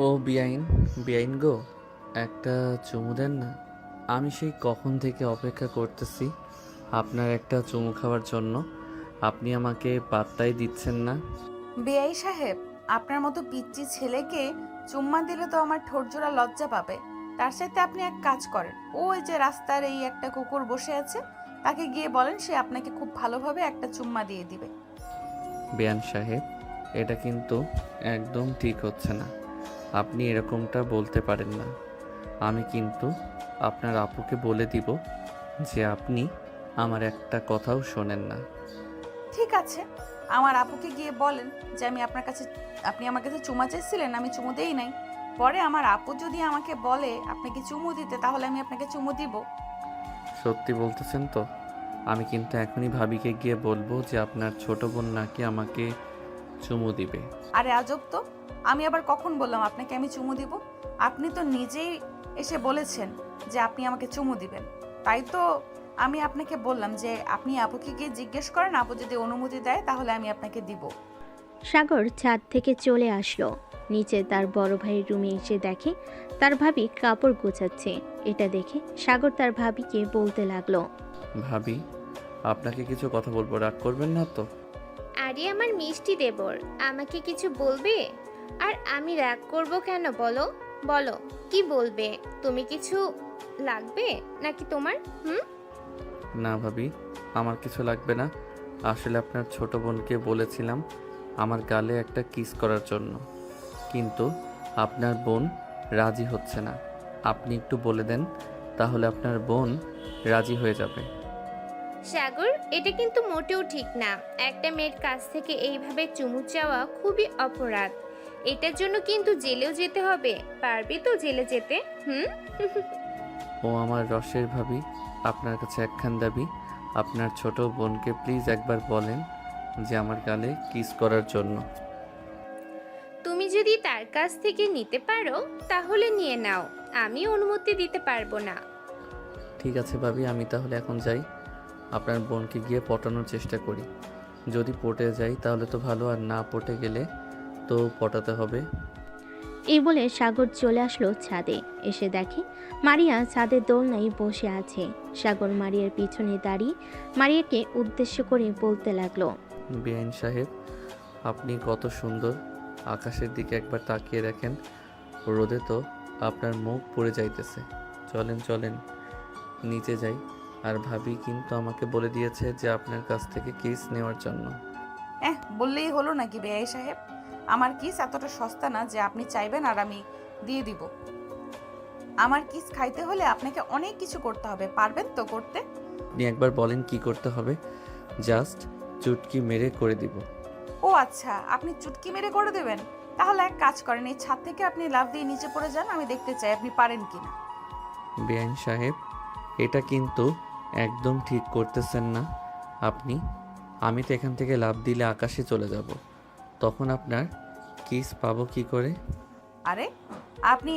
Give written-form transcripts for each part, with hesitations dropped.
ও বিআইন, বিআইন গো, একটা চুমু দেন না। আমি সেই কখন থেকে অপেক্ষা করতেছি আপনার একটা চুমু খাওয়ার জন্য। আপনি আমাকে পাত্তাই দিচ্ছেন না। বেআই সাহেব, আপনার মতো পিচ্চি ছেলেকে চুম্মা দিলে তো আমার ঠোঁটজোড়া লজ্জা পাবে। তার সাথে আপনি এক কাজ করেন, ওই যে রাস্তার এই একটা কুকুর বসে আছে, তাকে গিয়ে বলেন সে আপনাকে খুব ভালোভাবে একটা চুম্মা দিয়ে দিবে। বেয়ান সাহেব, এটা কিন্তু একদম ঠিক হচ্ছে না। আপনি এরকমটা বলতে পারেন না। আমি কিন্তু আপনার আপুকে বলে দিব যে আপনি আমার একটা কথাও শোনেন না। ঠিক আছে, আমার আপুকে গিয়ে বলেন যে আপনি আমার কাছে চুমা চেয়েছিলেন, আমি চুমু দেই নাই। পরে আমার আপু যদি আমাকে বলে আপনাকে চুমু দিতে, তাহলে আমি আপনাকে চুমু দিব। সত্যি বলতেছেন তো? আমি কিন্তু এখনই ভাবিকে গিয়ে বলবো যে আপনার ছোট বোন নাকি আমাকে চুমু দিবে। আরে আজব তো, আমি আবার কখন বললাম আপনাকে আমি চুমু দিব? আপনি তো নিজেই এসে বলেছেন যে আপনি আমাকে চুমু দিবেন। তাই তো আমি আপনাকে বললাম যে আপনি আপুকে গিয়ে জিজ্ঞেস করেন, আপু যদি অনুমতি দেয় তাহলে আমি আপনাকে দিব। সাগর ছাদ থেকে চলে আসলো নিচে। তার বড় ভাইয়ের রুমে এসে দেখে তার ভাবি কাপড় গোছাচ্ছে। এটা দেখে সাগর তার ভাবিকে বলতে লাগলো, ভাবি, আপনাকে কিছু কথা বলবো, রাগ করবেন না তো? আরে আমার মিষ্টি দেবর, আমাকে কিছু বলবে? আর আমি রাগ করব কেন বলো? বলো কি বলবে? তুমি কিছু লাগবে নাকি তোমার? না ভাবি, আমার কিছু লাগবে না। আসলে আপনার ছোট বোনকে বলেছিলাম আমার গালে একটা কিস করার জন্য, কিন্তু আপনার বোন রাজি হচ্ছে না। আপনি একটু বলে দেন, তাহলে আপনার বোন রাজি হয়ে যাবে। সাগর, এটা কিন্তু মোটেও ঠিক না। একটা মেয়ের কাছ থেকে এইভাবে চুমু চাওয়া খুবই অপরাধ। এটার জন্য কিন্তু জেলেও যেতে হবে। পারবি তো জেলে যেতে? ও আমার রসের ভাবি, আপনার কাছে একখান দাবি। আপনার ছোট বোনকে প্লিজ একবার বলেন যে আমার গালে কিস করার জন্য। তুমি যদি তার কাছ থেকে নিতে পারো তাহলে নিয়ে নাও, আমি অনুমতি দিতে পারবো না। ঠিক আছে ভাবি, আমি তাহলে এখন যাই। আপনার বোনকে গিয়ে পটানোর চেষ্টা করি। যদি পটে যাই তাহলে তো ভালো, আর না পটে গেলে তো পটাতে হবে। এই বলে সাগর চলে আসলো ছাদে। এসে দেখে মারিয়া ছাদের দোলনায় বসে আছে। সাগর মারিয়ার পিছনে দাঁড়িয়ে মারিয়াকে উদ্দেশ্য করে বলতে লাগলো, বেআইন সাহেব, আপনি কত সুন্দর। আকাশের দিকে একবার তাকিয়ে দেখেন, রোদে তো আপনার মুখ পুড়ে যাইতেছে। চলেন চলেন, নিচে যাই। আর ভাবি কিন্তু আমাকে বলে দিয়েছে যে আপনার কাছ থেকে কিস নেওয়ার জন্য। বললেই হলো নাকি বেআই সাহেব? আমার কিস এতটা সস্তা না যে আপনি চাইবেন আর আমি দিয়ে দিব। আমার কিস খাইতে হলে আপনাকে অনেক কিছু করতে হবে, পারবেন তো করতে? আপনি একবার বলেন কি করতে হবে, জাস্ট চুটকি মেরে করে দিব। ও আচ্ছা, আপনি চুটকি মেরে করে দেবেন? তাহলে এক কাজ করেন, এই ছাদ থেকে আপনি লাফ দিয়ে নিচে পড়ে যান, আমি দেখতে চাই আপনি পারেন কিনা। বেআইন সাহেব, এটা কিন্তু একদম ঠিক করতেছেন না আপনি। আমি তো এখান থেকে লাফ দিলে আকাশে চলে যাব, তখন আপনার কিস পাবো কি করে? আরে, আপনি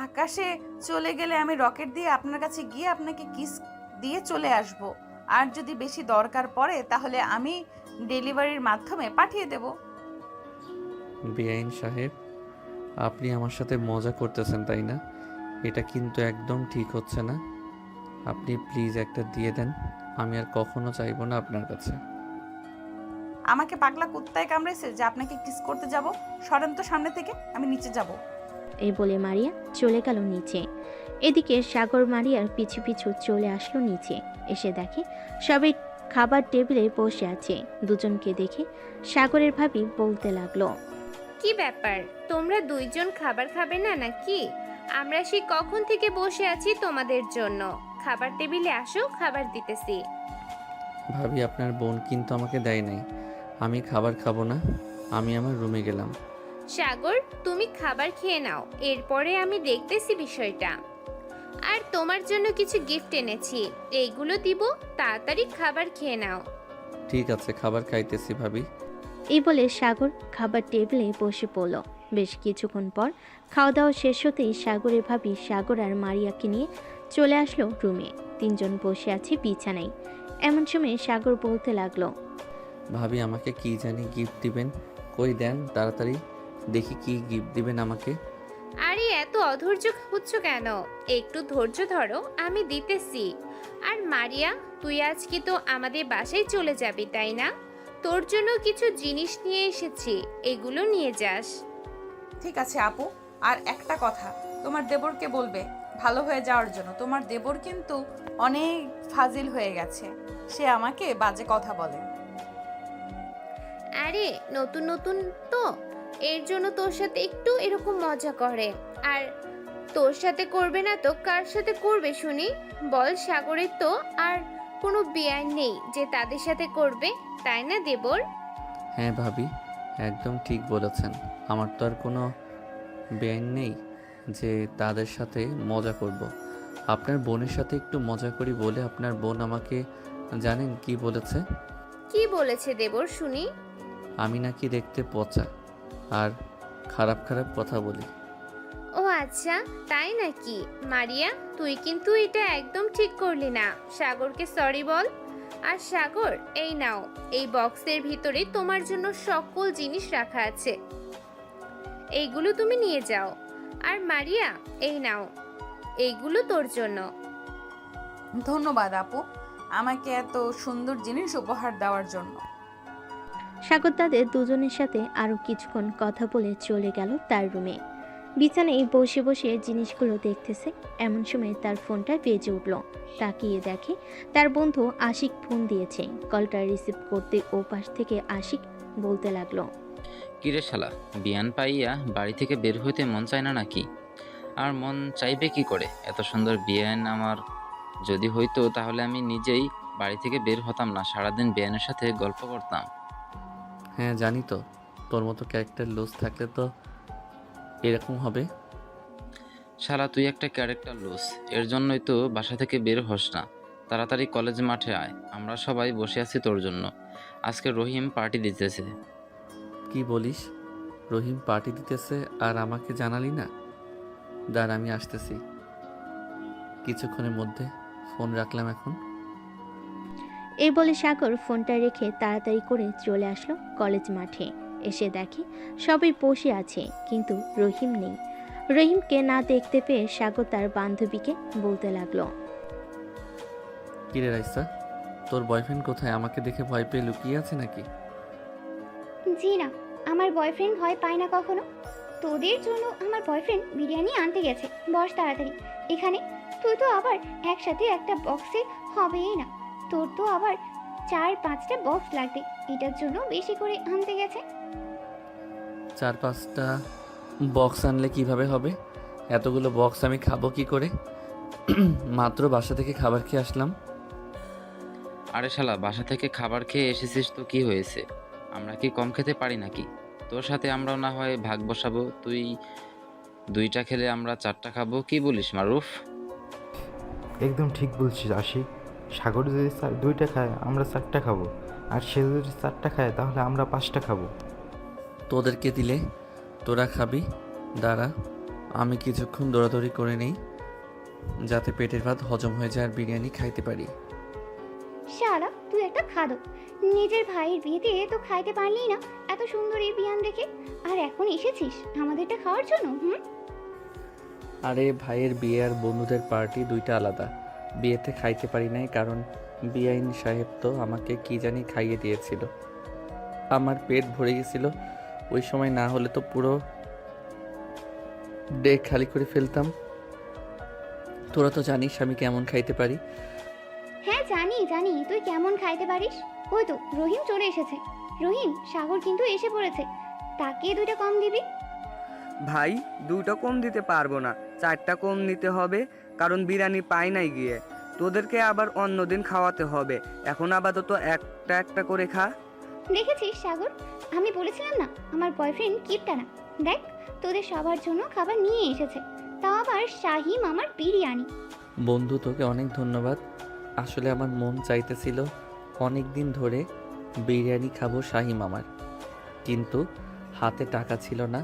আকাশে চলে গেলে আমি রকেট দিয়ে আপনার কাছে গিয়ে আপনাকে কিস দিয়ে চলে আসব। আর যদি বেশি দরকার পড়ে তাহলে আমি ডেলিভারির মাধ্যমে পাঠিয়ে দেব। বেআইন সাহেব, আপনি আমার সাথে মজা করতেছেন তাই না? এটা কিন্তু একদম ঠিক হচ্ছে না। আপনি প্লিজ একটা দিয়ে দেন, আমি আর কখনো চাইবো না আপনার কাছে। আমাকে পাগলা কুত্তায় কামড়েছে যে আপনাকে কিস করতে যাব? সরেন তো সামনে থেকে, আমি নিচে যাব। এই বলে মারিয়া চলে গেল নিচে। এদিকে সাগর মারিয়ার পিছু পিছু চলে আসলো নিচে। এসে দেখে সবাই খাবার টেবিলে বসে আছে। দুজনকে দেখে সাগরের ভাবি বলতে লাগলো, কি ব্যাপার, তোমরা দুইজন খাবার খাবে না নাকি? আমরা সেই কখন থেকে বসে আছি তোমাদের জন্য। খাবার টেবিলে আসো, খাবার দিতেছি। ভাবি, আপনার বোন কিন্তু আমাকে দেয় নাই। আমি খাবার খাবো না, আমি আমার রুমে গেলাম। সাগর, তুমি খাবার খেয়ে নাও, এরপরে আমি দেখতেছি বিষয়টা। আর তোমার জন্য কিছু গিফট এনেছি, এইগুলো দিব, তাড়াতাড়ি খাবার খেয়ে নাও। ঠিক আছে, খাবার খাইতেছি ভাবি। এই বলে সাগর খাবার টেবিলে বসে পড়ল। বেশ কিছুক্ষণ পর খাওয়া দাওয়া শেষ হতেই সাগরের ভাবি সাগর আর মারিয়াকে নিয়ে চলে আসলো রুমে। তিনজন বসে আছে বিছানায়। এমন সময় সাগর বলতে লাগলো, ভাবি, আমাকে কি জানি গিফট দিবেন, কই দেন তাড়াতাড়ি, দেখি কি গিফট দিবেন আমাকে। আরে এত অধৈর্য হচ্ছ কেন? একটু ধৈর্য ধরো, আমি দিতেছি। আর মারিয়া, তুই আজকে তো আমাদের বাসায় চলে যাবি তাই না? তোর জন্য কিছু জিনিস নিয়ে এসেছি, এগুলো নিয়ে যাস। ঠিক আছে আপু, আর একটা কথা, তোমার দেবরকে বলবে ভালো হয়ে যাওয়ার জন্য। তোমার দেবর কিন্তু অনেক ফাজিল হয়ে গেছে, সে আমাকে বাজে কথা বলে। আরে নতুন নতুন তো, এর জন্য তোর সাথে একটু এরকম মজা করে। আর তোর সাথে করবে না তো কার সাথে করবে শুনি? বল, সাগরের তো আর কোনো বিয়ে নেই যে তাদের সাথে করবে, তাই না দেবর? হ্যাঁ ভাবি, একদম ঠিক বলেছেন। আমার তো আর কোনো বেআইন নেই যে তাদের সাথে মজা করব। আপনার বোনের সাথে একটু মজা করি বলে আপনার বোন আমাকে জানেন কি বলেছে? কি বলেছে দেবর শুনি? আমি নাকি দেখতে পচা আর খারাপ খারাপ কথা বলি। ও আচ্ছা, তাই নাকি? মারিয়া, তুই কিন্তু এটা একদম ঠিক করলি না। সাগরকে সরি বল। আর সাগর, এই নাও, এই বক্সের ভিতরে তোমার জন্য সকল জিনিস রাখা আছে, এইগুলো তুমি নিয়ে যাও। আর মারিয়া, এই নাও, এইগুলো তোর জন্য। ধন্যবাদ আপু, আমাকে এত সুন্দর জিনিস উপহার দেওয়ার জন্য। সাগর তাদের দুজনের সাথে আরও কিছুক্ষণ কথা বলে চলে গেল তার রুমে। বিছানায় বসে বসে জিনিসগুলো দেখতেছে, এমন সময় তার ফোনটা বেজে উঠল। তাকিয়ে দেখে তার বন্ধু আশিক ফোন দিয়েছে। কলটা রিসিভ করতে ও পাশ থেকে আশিক বলতে লাগলো, কিরে শালা, বিয়ান পাইয়া বাড়ি থেকে বের হইতে মন চায় না নাকি? আর মন চাইবে কি করে? এত সুন্দর বিয়ান আমার যদি হইতো তাহলে আমি নিজেই বাড়ি থেকে বের হতাম না, সারাদিন বিয়ানের সাথে গল্প করতাম। হ্যাঁ জানি তো, তোর মতো ক্যারেক্টার লুজ থাকলে তো এরকম হবে। শালা তুই একটা ক্যারেক্টার লুজ, এর জন্যই তো বাসা থেকে বের হস না। তাড়াতাড়ি কলেজ মাঠে আয়, আমরা সবাই বসে আছি তোর জন্য। আজকে রহিম পার্টি দিতেছে। কি বলিস? রহিম পার্টি দিতেছে আর আমাকে জানালি না? দাঁড়া, আমি আসতেছি। কিছুক্ষণের মধ্যে ফোন রাখলাম এখন। এই বলে সাগর ফোনটা রেখে তাড়াতাড়ি করে চলে আসলো কলেজ মাঠে। এসে দেখে সবাই বসে আছে, কিন্তু রহিম নেই। রহিমকে না দেখতে পেয়ে সাগর তার বান্ধবীকে বলতে লাগলো, কিরে রাইসা, তোর বয়ফ্রেন্ড কোথায়? আমাকে দেখে ভয় পেয়ে লুকিয়ে আছে নাকি? জি না, আমার বয়ফ্রেন্ড ভয় পায় না কখনো। তোদের জন্য আমার বয়ফ্রেন্ড বিরিয়ানি আনতে গেছে। বস তাড়াতাড়ি এখানে। তুই তো আবার একসাথে একটা বক্সে হবেই না, তোর তো আবার 4-5টা বক্স লাগবে, এটার জন্য বেশি করে আনতে গেছে। 4-5টা বক্স আনলে কিভাবে হবে? এতগুলো বক্স আমি খাবো কি করে? মাত্র বাসা থেকে খাবার খেয়ে আসলাম। আরে শালা, বাসা থেকে খাবার খেয়ে এসেছিস তো কি হয়েছে? আমরা কি কম খেতে পারি নাকি? তোর সাথে আমরাও না হয় ভাগ বসাবো, তুই 2টা খেলে আমরা 4টা খাবো, কি বলিস মারুফ? একদম ঠিক বলছিস আশিক। সাগর যদি 2টা খায় আমরা 4টা খাবো, আর সে যদি 4টা খায় তাহলে আমরা 5টা খাবো। তোদেরকে দিলে তোরা খাবি। দাঁড়া, আমি কিছুক্ষণ দৌড়াদৌড়ি করে নেই, যাতে পেটের ভাত হজম হয়ে যায় আর বিরিয়ানি খাইতে পারি। শালা তুই একটা খাদক, নিজের ভাইয়ের বিয়েতে তো খাইতে পারলি না এত সুন্দর এই বিয়ান দেখে, আর এখন এসেছিস আমাদেরটা খাওয়ার জন্য? আরে ভাইয়ের বিয়ে আর বন্ধুদের পার্টি দুইটা আলাদা। বিয়েতে খাইতে পারি নাই কারণ বিআইন সাহেব তো আমাকে কি জানি খাইয়ে দিয়েছিল। আমার পেট ভরে গেছিল ওই সময়, না হলে তো পুরো ডে খালি করে ফেলতাম। তোরা তো জানিস আমি কেমন খাইতে পারি। হ্যাঁ জানি জানি তুই কেমন খাইতে পারিস। ওই তো রহিম চলে এসেছে। রহিম, সাগর কিন্তু এসে পড়েছে, তাকে 2টা কম দিবি। ভাই, 2টা কম দিতে পারবো না, 4টা কম নিতে হবে, কারণ বিরিয়ানি পাই নাই গিয়ে। তোদেরকে আবার অন্যদিন খাওয়াতে হবে, এখন আপাতত একটা একটা করে খা। দেখেছিস সাগর, আমি বলেছিলাম না আমার বয়ফ্রেন্ড কিপটা না। দেখ, তোদের সবার জন্য খাবার নিয়ে এসেছে, তাও আবার শাহি মামার বিরিয়ানি। বন্ধু, তোকে অনেক ধন্যবাদ। আসলে আমার মন চাইতেছিল অনেক দিন ধরে বিরিয়ানি খাবো শাহি মামার, কিন্তু হাতে টাকা ছিল না,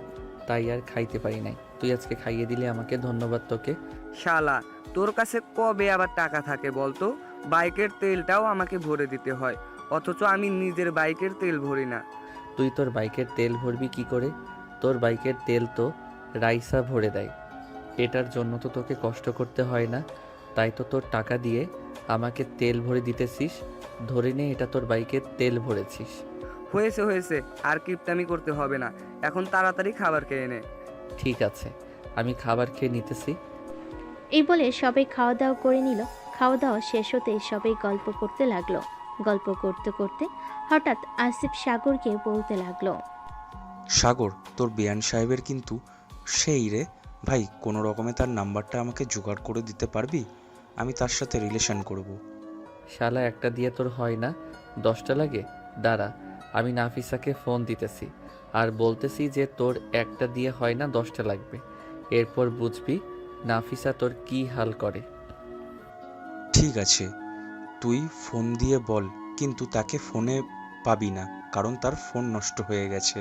তাই আর খাইতে পারি নাই। তুই আজকে খাইয়ে দিলে আমাকে, ধন্যবাদ তোকে। শালা, তোর কাছে কবে আবার টাকা থাকে বলতো? বাইকের তেলটাও আমাকে ভরে দিতে হয়, অথচ আমি নিজের বাইকের তেল ভরি না। তুই তোর বাইকের তেল ভরবি কি করে? তোর বাইকের তেল তো রাইসা ভরে দেয়। এটার জন্য তো তোকে কষ্ট করতে হয় না, তাই তো তোর টাকা দিয়ে আমাকে তেল ভরে দিতেছিস। ধরে নে এটা তোর বাইকের তেল ভরেছিস। হয়েছে হয়েছে, আর কিপটামি করতে হবে না, এখন তাড়াতাড়ি খাবার খেয়ে নে। ঠিক আছে, আমি খাবার খেয়ে নিতেছি। এই বলে সবাই খাওয়া দাওয়া করে নিল। খাওয়া দাওয়া শেষ হতেই সবাই গল্প করতে লাগলো। গল্প করতে করতে হঠাৎ আসিফ সাগরকে বলতে লাগলো, সাগর, তোর বেয়ান সাহেবের কিন্তু সেই রে ভাই, কোনো রকমে তার নাম্বারটা আমাকে জোগাড় করে দিতে পারবি? আমি তার সাথে রিলেশন করব। শালা একটা দিয়ে তোর হয় না, 10টা লাগে। দাঁড়া, আমি নাফিসাকে ফোন দিতেছি আর বলতেছি যে তোর একটা দিয়ে হয় না, 10টা লাগবে। এরপর বুঝবি নাফিসা তোর কি হাল করে। ঠিক আছে, তুই ফোন দিয়ে বল, কিন্তু তাকে ফোনে পাবি না, কারণ তার ফোন নষ্ট হয়ে গেছে।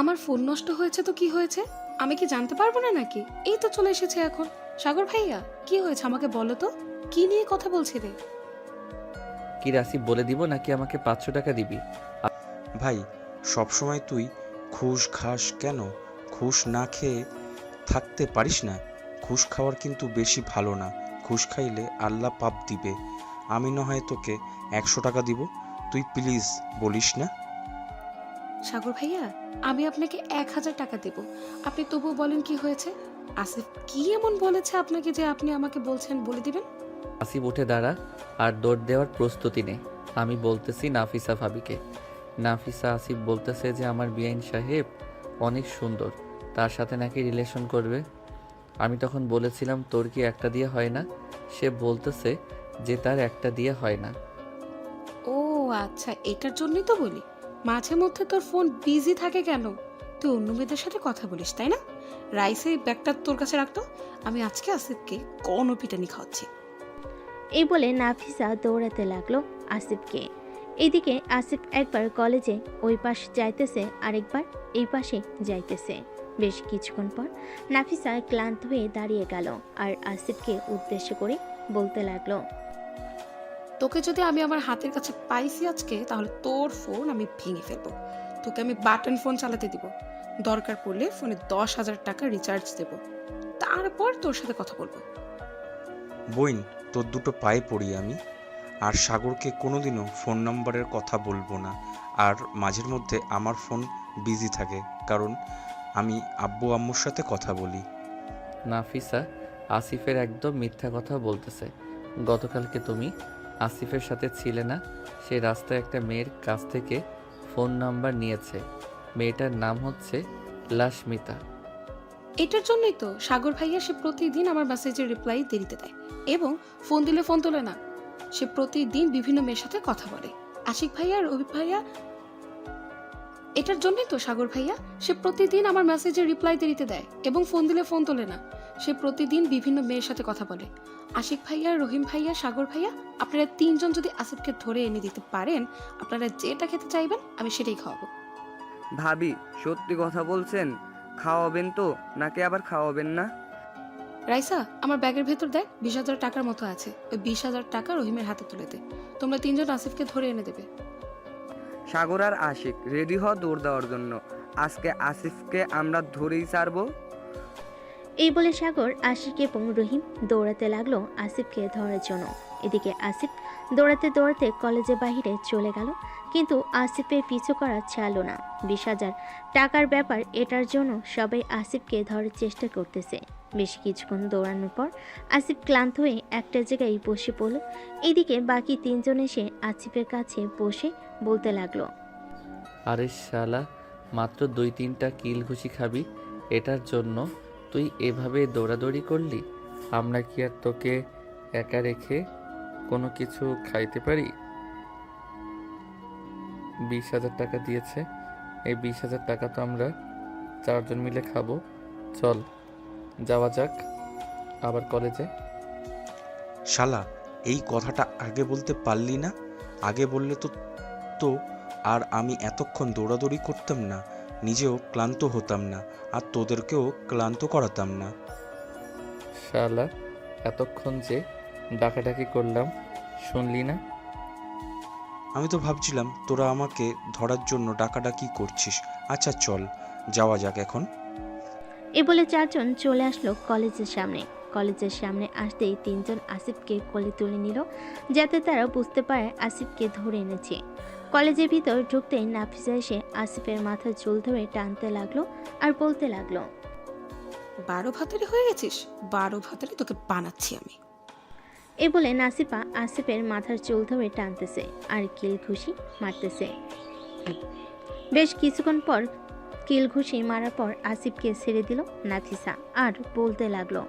আমার ফোন নষ্ট হয়েছে তো কি হয়েছে? আমি কি জানতে পারবো না নাকি? এই তো চলে এসেছে এখন। সাগর ভাইয়া, কি হয়েছে আমাকে বলো তো, কি নিয়ে কথা বলছি রে? কি রাসি বলে দিব নাকি আমাকে 500 টাকা দিবি? ভাই, সবসময় তুই ঘুষ খাস কেন? ঘুষ না খেয়ে থাকতে পারিস না? ঘুষ খাওয়ার কিন্তু বেশি ভালো না। ঘুষ খাইলে আল্লাহ পাপ দিবে। আমি না হয় তোকে 100 টাকা দিব, তুই প্লিজ বলিস না। সাগর ভাইয়া, আমি আপনাকে 1000 টাকা দেব, আপনি তবুও বলেন কি হয়েছে? আসিফ কি এমন বলেছে আপনাকে যে আপনি আমাকে বলছেন বলে দিবেন? আসিফ উঠে দাঁড়া আর দৌড় দেওয়ার প্রস্তুতি নে। আমি বলতেছি নাফিসা ভাবিকে। নাফিসা আসিফ বলতেছে যে আমার বিআইন সাহেব অনেক সুন্দর, তার সাথে নাকি রিলেশন করবে। আমি তখন বলেছিলাম তোর কি একটা দিয়ে হয় না? সে বলতেছে যে তার একটা দিয়ে হয় না। ও আচ্ছা, এটার জন্যই তো বলি মাঝে মধ্যে তোর ফোন বিজি থাকে কেন? তুই অন্য মেয়েদের সাথে কথা বলিস তাই না? রাইসে ব্যাগটা তোর কাছে রাখতো, আমি আজকে আসিফকে কোন পিটানি খাওয়াচ্ছি। এই বলে নাফিসা দৌড়াতে লাগলো আসিফকে। এদিকে আসিফ একবার কলেজে ওই পাশ যাইতেছে, আরেকবার এই পাশে যাইতেছে। বেশ কিছুক্ষণ পর নাফিসা ক্লান্ত হয়ে দাঁড়িয়ে গেল আর আসিফকে উদ্দেশ্য করে বলতে লাগলো, তোকে যদি আমি আমার হাতের কাছে পাইছি আজকে, তাহলে তোর ফোন আমি ভেঙে ফেলবো। তোকে আমি বাটন ফোন চালাতে দিব, দরকার পড়লে ফোনে 10,000 টাকা রিচার্জ দেব, তারপর তোর সাথে কথা বলবো। বইন, তোর দুটো পায়ে পড়ি আমি। আর সাগরকে কোনোদিনও ফোন নাম্বারের কথা বলবো না। আর মাঝের মধ্যে আমার ফোন বিজি থাকে, কারণ আমি আব্বু আম্মুর সাথে কথা বলি। নাফিসা আসিফের একদম মিথ্যা কথা বলতেছে। গতকালকে তুমি আসিফের সাথে ছিলে না? সে রাস্তায় একটা মেয়ের কাছ থেকে ফোন নাম্বার নিয়েছে। মেয়েটার নাম হচ্ছে লাশমিতা। এটার জন্যই তো সাগর ভাইয়া সে প্রতিদিন আমার মেসেজের রিপ্লাই দেরিতে দেয় এবং ফোন দিলে ফোন তোলে না। সে প্রতিদিন বিভিন্ন মেয়ের সাথে কথা বলে। আশিক ভাইয়া আর অভিক ভাইয়া, এটার জন্যই তো সাগর ভাইয়া সে প্রতিদিন আমার মেসেজের রিপ্লাই দেরিতে দেয় এবং ফোন দিলে ফোন তোলে না। সে প্রতিদিন বিভিন্ন মেয়ের সাথে কথা বলে। আশিক ভাইয়া, রহিম ভাইয়া, সাগর ভাইয়া, আপনারা 3 জন যদি আসিফকে ধরে এনে দিতে পারেন, আপনারা যেটা খেতে চাইবেন আমি সেটাই খাওয়াবো। ভাবি, সত্যি কথা বলছেন? খাওয়াবেন তো নাকি আবার খাওয়াবেন না? রাইসা, আমার ব্যাগের ভেতর দেখ 20,000 টাকার মতো আছে, ওই 20,000 টাকা রহিমের হাতে তুলে দে। তোমরা 3 জন আসিফকে ধরে এনে দেবে। সাগর আর আশিক রেডি হ দৌড় দেওয়ার জন্য। আজকে আসিফকে আমরা ধরেই ছাড়বো। এই বলে সাগর, আশিক এবং রহিম দৌড়াতে লাগলো আসিফকে ধরার জন্য। এদিকে আসিফ দৌড়াতে দৌড়াতে কলেজের বাইরে চলে গেল, কিন্তু আসিফের পিছু করা ছাড়লো না। 20,000 টাকার ব্যাপার, এটার জন্য সবাই আসিফকে ধরার চেষ্টা করতেছে। বেশ কিছুক্ষণ দৌড়ানোর পর আসিফ ক্লান্ত হয়ে একটা জায়গায় বসে পড়ল। এদিকে বাকি 3 জন এসে আসিফের কাছে বসে বলতে লাগলো, আরে শালা, মাত্র 2-3টা কিল ঘুষি খাবি, এটার জন্য তুই এভাবে দৌড়াদৌড়ি করলি? আমরা কি আর তোকে একা রেখে কোনো কিছু খাইতে পারি? 20,000 টাকা দিয়েছে, এই 20,000 টাকা তো আমরা 4 জন মিলে খাবো। চল যাওয়া যাক আবার কলেজে। শালা, এই কথাটা আগে বলতে পারলি না? আগে বললে তো তো আর আমি এতক্ষণ দৌড়াদৌড়ি করতাম না, নিজেও ক্লান্ত হতাম না, আর তোদেরকেও ক্লান্ত করাতাম না। শালা, এতক্ষণ যে ডাকাডাকি করলাম শুনলি না? আমি তো ভাবছিলাম তোরা আমাকে ধরার জন্য ডাকাডাকি করছিস। আচ্ছা চল যাওয়া যাক এখন। এ বলে চারজন চলে আসলো কলেজের সামনে। কলেজের সামনে আসতেই তিনজন আসিফকে কোলে তুলে নিল, যাতে তারা বুঝতে পারে আসিফকে ধরে এনেছে। কলেজের ভিতর ঢুকতেই নাফিসা এসে আসিফের মাথার চুল ধরে টানতে লাগলো আর বলতে লাগলো, 12 ভাতারি হয়ে গেছিস, 12 ভাতারি তোকে বানাচ্ছি আমি। এ বলে নাসিফা আসিফের মাথার চুল ধরে টানতেছে আর কিল ঘুষি মারতেছে। বেশ কিছুক্ষণ পর কিল ঘুষি মারার পর আসিফকে ছেড়ে দিল নাফিসা আর বলতে লাগলো,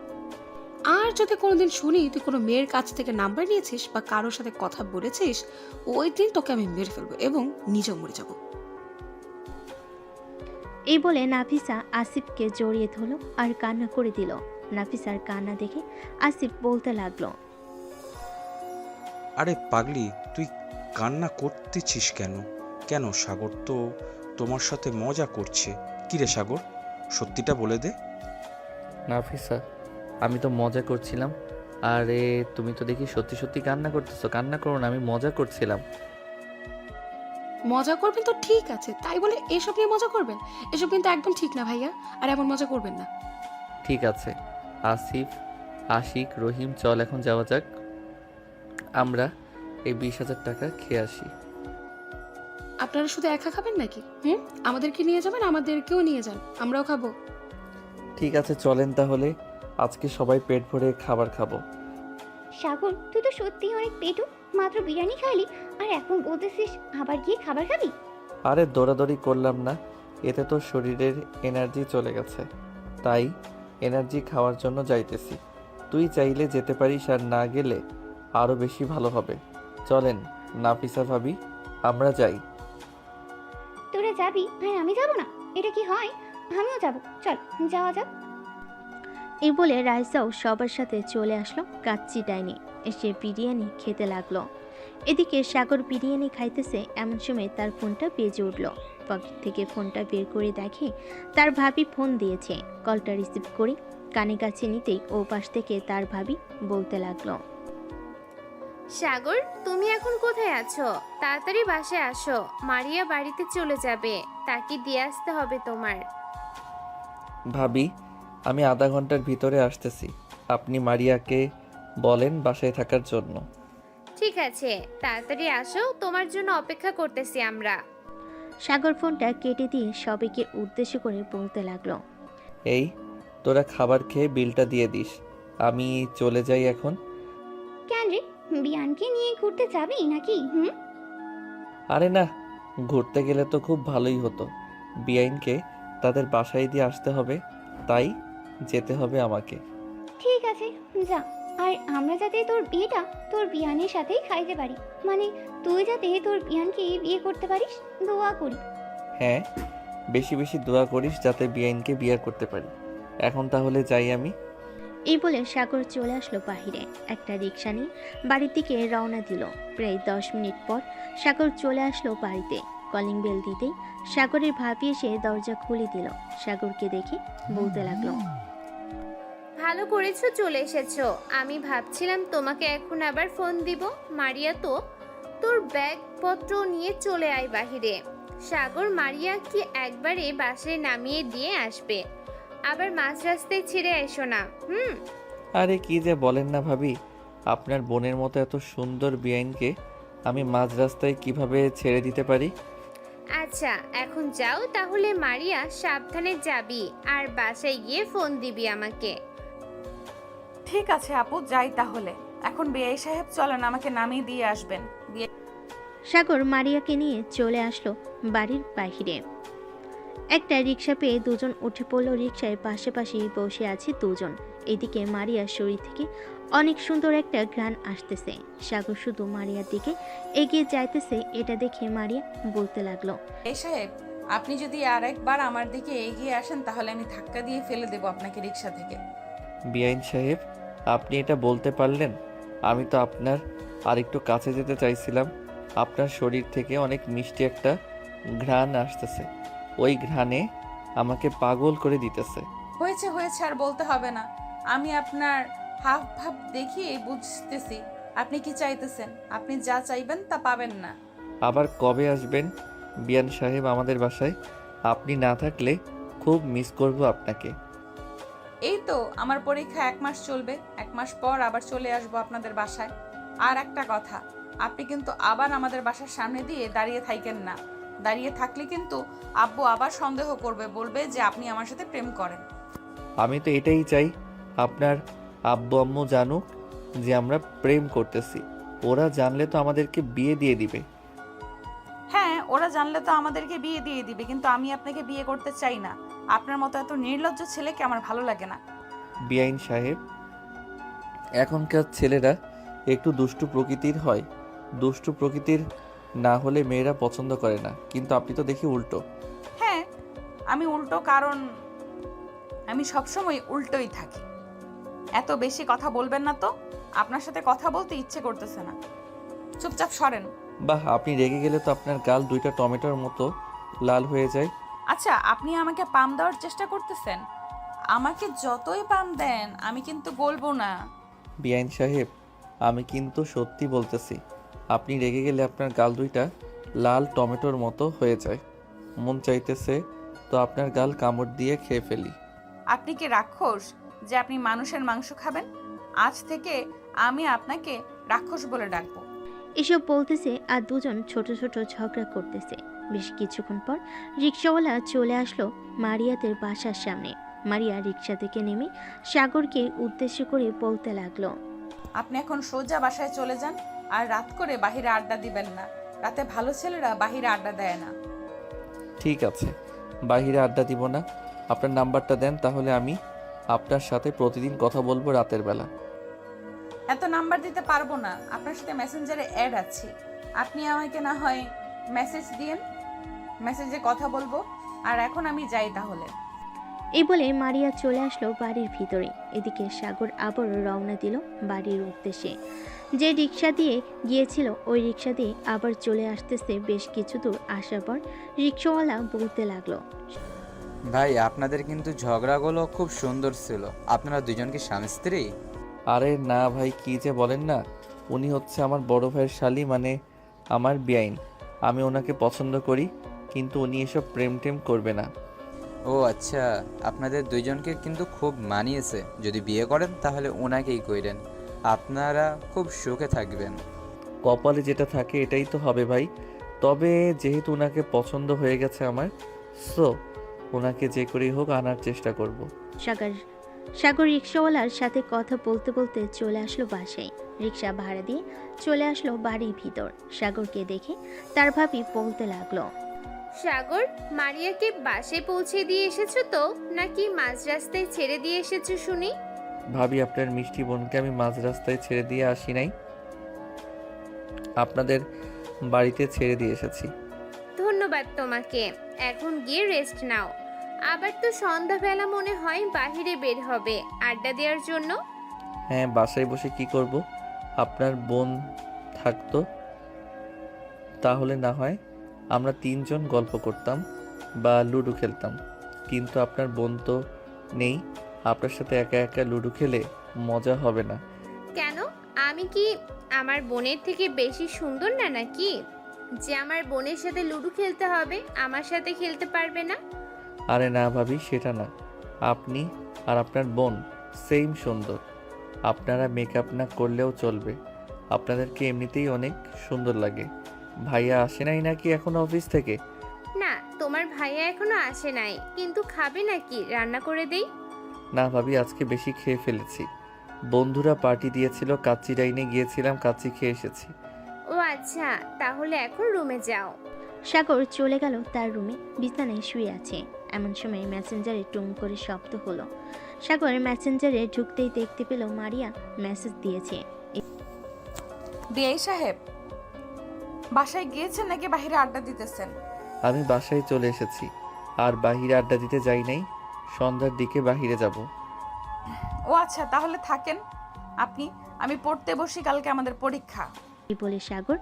আর যদি কোনোদিন শুনি তুই কোনো মেয়ের কাছ থেকে নাম্বার নিয়েছিস বা কারোর সাথে কথা বলেছিস, ওই দিন তোকে আমি মেরে ফেলবো এবং নিজেও মরে যাব। এই বলে নাফিসা আসিফকে জড়িয়ে ধরলো আর কান্না করে দিল। নাফিসার কান্না দেখে আসিফ বলতে লাগলো, আরে পাগলি, তুই কান্না করতেছিস কেন? কেন, সাগর তো তোমার সাথে মজা করছে। কি রে সাগর, সত্যিটা বলে দে। নাফিসা, আমি তো মজা করছিলাম। আরে তুমি তো দেখি সত্যি সত্যি কান্না করতেছো। কান্না করো না, আমি মজা করছিলাম। মজা করবেন তো ঠিক আছে, তাই বলে এসব নিয়ে মজা করবেন? এসব কিন্তু একদম ঠিক না ভাইয়া, আর এমন মজা করবেন না। ঠিক আছে আসিফ, আশিক, রহিম, চল এখন যাওয়া যাক। আমরা এই 20,000 টাকা খেয়ে আসি। আপনারা শুধু একা খাবেন নাকি? আমাদেরকে নিয়ে যাবেন, আমাদেরকেও নিয়ে যান, আমরাও খাবো। ঠিক আছে চলেন তাহলে, আজকে সবাই পেট ভরে খাবার খাবো। সাগর, তুই তো সত্যি অনেক পেটু। মাত্র বিরিয়ানি খাইলি আর এখন বলতেছিস আবার গিয়ে খাবার খাবি? আরে দৌড়াদৌড়ি করলাম না, এতে তো শরীরের এনার্জি চলে গেছে, তাই এনার্জি খাওয়ার জন্য যাইতেছি। তুই চাইলে যেতে পারিস, আর না গেলে আরও বেশি ভালো হবে। চলেন নাফিসা ভাবি, আমরা যাই। তোরা যাবি আর আমি যাব না? এটা কি হয়? আমিও যাব, চল যাওয়া যাক। এই বলে রাইসাও সবার সাথে চলে আসলো কাচ্চি ডাইনে, এসে বিরিয়ানি খেতে লাগলো। এদিকে সাগর বিরিয়ানি খাইতেছে, এমন সময় তার ফোনটা বেজে উঠল। পকেট থেকে ফোনটা বের করে দেখে তার ভাবি ফোন দিয়েছে। কলটা রিসিভ করে কানে কাছে নিতেই ও পাশ থেকে তার ভাবি বলতে লাগলো, সাগর, তুমি এখন কোথায় আছো? তাড়াতাড়ি বাসায় আসো, মারিয়া বাড়িতে চলে যাবে, তাকে দিয়ে আসতে হবে তোমার। ভাবি, আমি আধা ঘন্টার ভিতরে আসতেছি। আপনি মারিয়াকে বলেন বাসায় থাকার জন্য। ঠিক আছে, তাড়াতাড়ি আসো, তোমার জন্য অপেক্ষা করতেছি আমরা। সাগর ফোনটা কেটে দিয়ে সবাইকে উদ্দেশ্য করে বলতে লাগলো, এই তোরা খাবার খেয়ে বিলটা দিয়ে দিস, আমি চলে যাই এখন। কেন রে, বিয়ানকে নিয়ে ঘুরতে যাবি নাকি? আরে না, ঘুরতে গেলে তো খুব ভালোই হতো। বিআইনকে তাদের বাসায় দিয়ে আসতে হবে, তাই যেতে হবে আমাকে। ঠিক আছে যা। আর আমরা যাতে তোর বিয়েটা তোর বিয়ানের সাথেই খাইতে পারি, মানে তুই যাতে তোর বিয়ানকে বিয়ে করতে পারিস, দোয়া করি। হ্যাঁ, বেশি বেশি দোয়া করিস যাতে বিআইনকে বিয়ে করতে পারি। এখন তাহলে যাই আমি। এই বলে সাগর চলে আসলো বাহিরে। একটা রিক্সা নিয়ে বাড়ির দিকে রওনা দিল। প্রায় 10 মিনিট পর সাগর চলে আসলো বাড়িতে। কলিং বেল দিতেই সাগরের ভাবি এসে দরজা খুলে দিল। সাগরকে দেখে বলতে লাগলো, ভালো করেছো চলে এসেছো। আমি ভাবছিলাম তোমাকে এখন আবার ফোন দিব। মারিয়া তো তোর ব্যাগপত্র নিয়ে চলে আয় বাহিরে। সাগর মারিয়া কি একবারে বাসায় নামিয়ে দিয়ে আসবে, আবার মাঝ রাস্তায় ছেড়ে এসো না। আরে কি যে বলেন না ভাবি, আপনার বোনের মতো এত সুন্দর বিআইনকে আমি মাঝ রাস্তায় কিভাবে ছেড়ে দিতে পারি? আচ্ছা এখন যাও তাহলে, মারিয়া সাবধানে যাবি আর বাসায় গিয়ে ফোন দিবি আমাকে। ঠিক আছে আপু, যাই তাহলে। এখন বিআই সাহেব চলেন, আমাকে নামিয়ে দিয়ে আসবেন। সাগর মারিয়াকে নিয়ে চলে আসলো বাড়ির বাহিরে। একটা রিক্সা পেয়ে দুজন উঠে পড়লো রিক্সায়। পাশাপাশি বসে আছে দুজন। এদিকে মারিয়ার শরীর থেকে অনেক সুন্দর একটা ঘ্রাণ আসতেছে। সাগর শুধু মারিয়ার দিকে এগিয়ে যাইতেছে। এটা দেখে মারিয়া বলতে লাগলো, এই সাহেব, আপনি যদি আরেকবার আমার দিকে এগিয়ে আসেন তাহলে আমি ধাক্কা দিয়ে ফেলে দেব আপনাকে রিক্সা থেকে। বিআইন সাহেব, আপনি এটা বলতে পারলেন? আমি তো আপনার আরেকটু কাছে যেতে চাইছিলাম। আপনার শরীর থেকে অনেক মিষ্টি একটা ঘ্রাণ আসতেছে, ওই ঘ্রাণে আমাকে পাগল করে দিতেছে। হয়েছে হয়েছে, আর বলতে হবে না। আমি আপনার হাব ভাব দেখি বুঝতেছি আপনি কি চাইতেছেন। আপনি যা চাইবেন তা পাবেন না। আবার কবে আসবেন বিয়ান সাহেব আমাদের বাসায়? আপনি না থাকলে খুব মিস করব আপনাকে। এই তো আমার পরীক্ষা 1 মাস চলবে, 1 মাস পর আবার চলে আসবো আপনাদের বাসায়। আর একটা কথা, আপনি কিন্তু আবার আমাদের বাসার সামনে দিয়ে দাঁড়িয়ে থাকেন না। দাঁড়িয়ে থাকলে কিন্তু আব্বু আবার সন্দেহ করবে, বলবে যে আপনি আমার সাথে প্রেম করেন। আমি তো এটাই চাই, আপনার আব্বু আম্মু জানুক যে আমরা প্রেম করতেছি। ওরা জানলে তো আমাদেরকে বিয়ে দিয়ে দিবে। হ্যাঁ, ওরা জানলে তো আমাদেরকে বিয়ে দিয়ে দিবে, কিন্তু আমি আপনাকে বিয়ে করতে চাই না। আপনার মতো এত নির্লজ্জ ছেলেকে আমার ভালো লাগে না। বিআইন সাহেব, এখনকার ছেলেরা একটু দুষ্টু প্রকৃতির হয়। দুষ্টু প্রকৃতির না হলে মেয়েরা পছন্দ করে না, কিন্তু আপনি তো দেখি উল্টো। হ্যাঁ, আমি উল্টো, কারণ আমি সবসময় উল্টোই থাকি। এত বেশি কথা বলবেন না তো, আপনার সাথে কথা বলতে ইচ্ছে করতেছে না। চুপচাপ সরেন। বাহ, আপনি রেগে গেলে তো আপনার গাল 2টা টমেটোর মতো লাল হয়ে যায়। আচ্ছা, আপনি আমাকে পাম দেওয়ার চেষ্টা করতেছেন? আমাকে যতই পাম দেন আমি কিন্তু গলবো না। বিআইন সাহেব, আমি কিন্তু সত্যি বলতেছি, আপনি রেগে গেলে আপনার গাল 2টা লাল টমেটোর মতো হয়ে যায়। মন চাইতেছে তো আপনার গাল কামড় দিয়ে খেয়ে ফেলি। আপনি কি রাক্ষস যে আপনি মানুষের মাংস খাবেন? আজ থেকে আমি আপনাকে রাক্ষস বলে ডাকবো। এসব বলতেছে আর দুজন ছোট ছোট ঝগড়া করতেছে। বেশ কিছুক্ষণ পর রিক্সাওয়ালা চলে আসলো মারিয়াদের বাসার সামনে। মারিয়া রিক্সা থেকে নেমে সাগরকে উদ্দেশ্য করে বলতে লাগলো, আপনি এখন সোজা বাসায় চলে যান, আর রাত করে বাহিরে আড্ডা দিবেন না। রাতে ভালো ছেলেরা বাহিরে আড্ডা দেয় না। ঠিক আছে, বাইরে আড্ডা দিব না। আপনার নাম্বারটা দেন, তাহলে আমি আপনার সাথে প্রতিদিন কথা বলবো রাতের বেলা। এত নাম্বার দিতে পারবো না, আপনার সাথে মেসেঞ্জারে অ্যাড আছে। আপনি আমাকে না হয় মেসেজ দিয়েন, মেসেজে কথা বলবো। আর এখন আমি যাই তাহলে। এই বলে মারিয়া চলে আসলো বাড়ির ভিতরে। এদিকে সাগর আবার রওনা দিল বাড়ির উদ্দেশ্যে। যে রিক্সা দিয়ে গিয়েছিল ওই রিক্সা দিয়ে আবার চলে আসতেছে। বেশ কিছু দূর আসার পর রিক্সাওয়ালা বলতে লাগলো, ভাই আপনাদের কিন্তু ঝগড়াগুলো খুব সুন্দর ছিল। আপনারা দুজন কি স্বামী স্ত্রী? আরে না ভাই, কি যে বলেন না। উনি হচ্ছে আমার বড় ভাইয়ের শালি, মানে আমার বিআইন। আমি ওনাকে পছন্দ করি, কিন্তু উনি এসব প্রেম টেম করবে না। ও আচ্ছা, আপনাদের দুইজনকে কিন্তু খুব মানিয়েছে। যদি বিয়ে করেন তাহলে ওনাকেই কইরেন, আপনারা খুব সুখে থাকবেন। কপালে যেটা থাকে এটাই তো হবে ভাই। তবে যেহেতু ওনাকে পছন্দ হয়ে গেছে আমার, সো ওনাকে যে করেই হোক আনার চেষ্টা করব। সাগর রিক্সাওয়ালার সাথে কথা বলতে বলতে চলে আসলো বাসায়। রিক্সা ভাড়া দিয়ে চলে আসলো বাড়ির ভিতর। সাগরকে দেখে তার ভাবি বলতে লাগলো, সাগর, মারিয়াকে বাসে পৌঁছে দিয়ে এসেছো তো, নাকি মাঝ রাস্তায় ছেড়ে দিয়ে এসেছো শুনি? ভাবি, আপনার মিষ্টি বোনকে আমি মাঝ রাস্তায় ছেড়ে দিয়ে আসি নাই, আপনাদের বাড়িতে ছেড়ে দিয়ে এসেছি। ধন্যবাদ তোমাকে। এখন গিয়ে রেস্ট নাও। আবার তো সন্ধ্যাবেলা মনে হয় বাহিরে বের হবে আড্ডা দেওয়ার জন্য। হ্যাঁ, বাসায় বসে কি করব? আপনার বোন থাকতো তাহলে না হয় আমরা 3 জন গল্প করতাম বা লুডো খেলতাম, কিন্তু আপনার বোন তো নেই। আপনার সাথে একা একা লুডো খেলে মজা হবে না। কেন? আমি কি আমার বোনের থেকে বেশি সুন্দর না নাকি, যে আমার বোনের সাথে লুডো খেলতে হবে, আমার সাথে খেলতে পারবে না? আরে না ভাবি, সেটা না। আপনি আর আপনার বোন সেম সুন্দর। আপনারা মেকআপ না করলেও চলবে, আপনাদেরকে এমনিতেই অনেক সুন্দর লাগে। ভাইয়া আসে নাই নাকি এখনো অফিস থেকে? না, তোমার ভাইয়া এখনো আসে নাই। কিন্তু খাবে নাকি রান্না করে দেই? না ভাবি, আজকে বেশি খেয়ে ফেলেছি। বন্ধুরা পার্টি দিয়েছিল, কাচ্চি ডাইনে গিয়েছিলাম, কাচ্চি খেয়ে এসেছি। ও আচ্ছা, তাহলে এখন রুমে যাও। সাগর চলে গেল তার রুমে। বিছানায় শুয়ে আছে। এমন সময় মেসেঞ্জারে টুং করে শব্দ হলো। সাগর মেসেঞ্জারে ঢুকতেই দেখতে পেল মারিয়া মেসেজ দিয়েছে। বিআই সাহেব, বাসায় গিয়েছেন নাকি বাহিরে আড্ডা দিতেছেন? আমি বাসায় চলে এসেছি, আর বাহিরে আড্ডা দিতে যাই নাই। সন্ধ্যার দিকে বাহিরে যাব। ও আচ্ছা, তাহলে থাকেন আপনি। আমি পড়তে বসি, কালকে আমাদের পরীক্ষা। এই বলে সাগর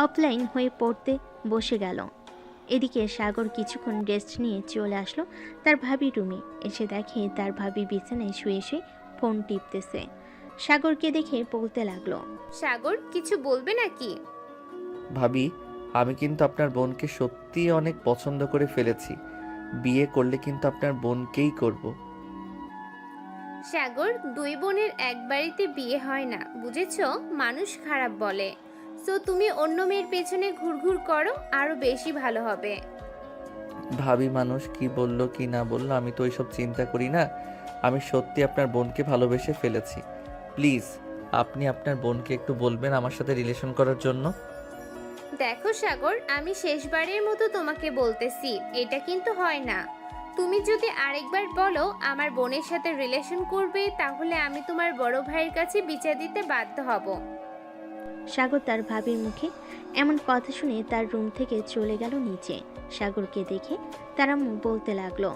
অফলাইন হয়ে পড়তে বসে গেল। এদিকে সাগর কিছুক্ষণ রেস্ট নিয়ে চলে আসলো তার ভাবির রুমে। এসে দেখে তার ভাবি বিছানায় শুয়ে শুয়ে ফোন টিপতেছে। সাগরকে দেখে বলতে লাগলো, সাগর, কিছু বলবে নাকি? ভাবি, আমি কিন্তু আপনার বোনকে সত্যিই অনেক পছন্দ করে ফেলেছি। বিয়ে করলে কিন্তু আপনার বোনকেই করব। সাগর, দুই বোনের এক বাড়িতে বিয়ে হয় না, বুঝেছো? মানুষ খারাপ বলে। সো তুমি অন্য মেয়ের পেছনে ঘুরঘুর করো, আরো বেশি ভালো হবে। ভাবি মানুষ কি বললো কি না বললো আমি তো ওইসব চিন্তা করি না। আমি সত্যি আপনার বোনকে ভালোবেসে ফেলেছি। প্লিজ আপনি আপনার বোনকে একটু বলবেন আমার সাথে রিলেশন করার জন্য। দেখো সাগর, আমি শেষবারের মতো তোমাকে বলতেছি, এটা কিন্তু হয় না। তুমি যদি আরেকবার বলো আমার বোনের সাথে রিলেশন করবে, তাহলে আমি তোমার বড় ভাইয়ের কাছে বিচার দিতে বাধ্য হব। সাগর তার ভাবির মুখে এমন কথা শুনে তার রুম থেকে চলে গেল নিচে। সাগরকে দেখে তার আম্মু বলতে লাগলো,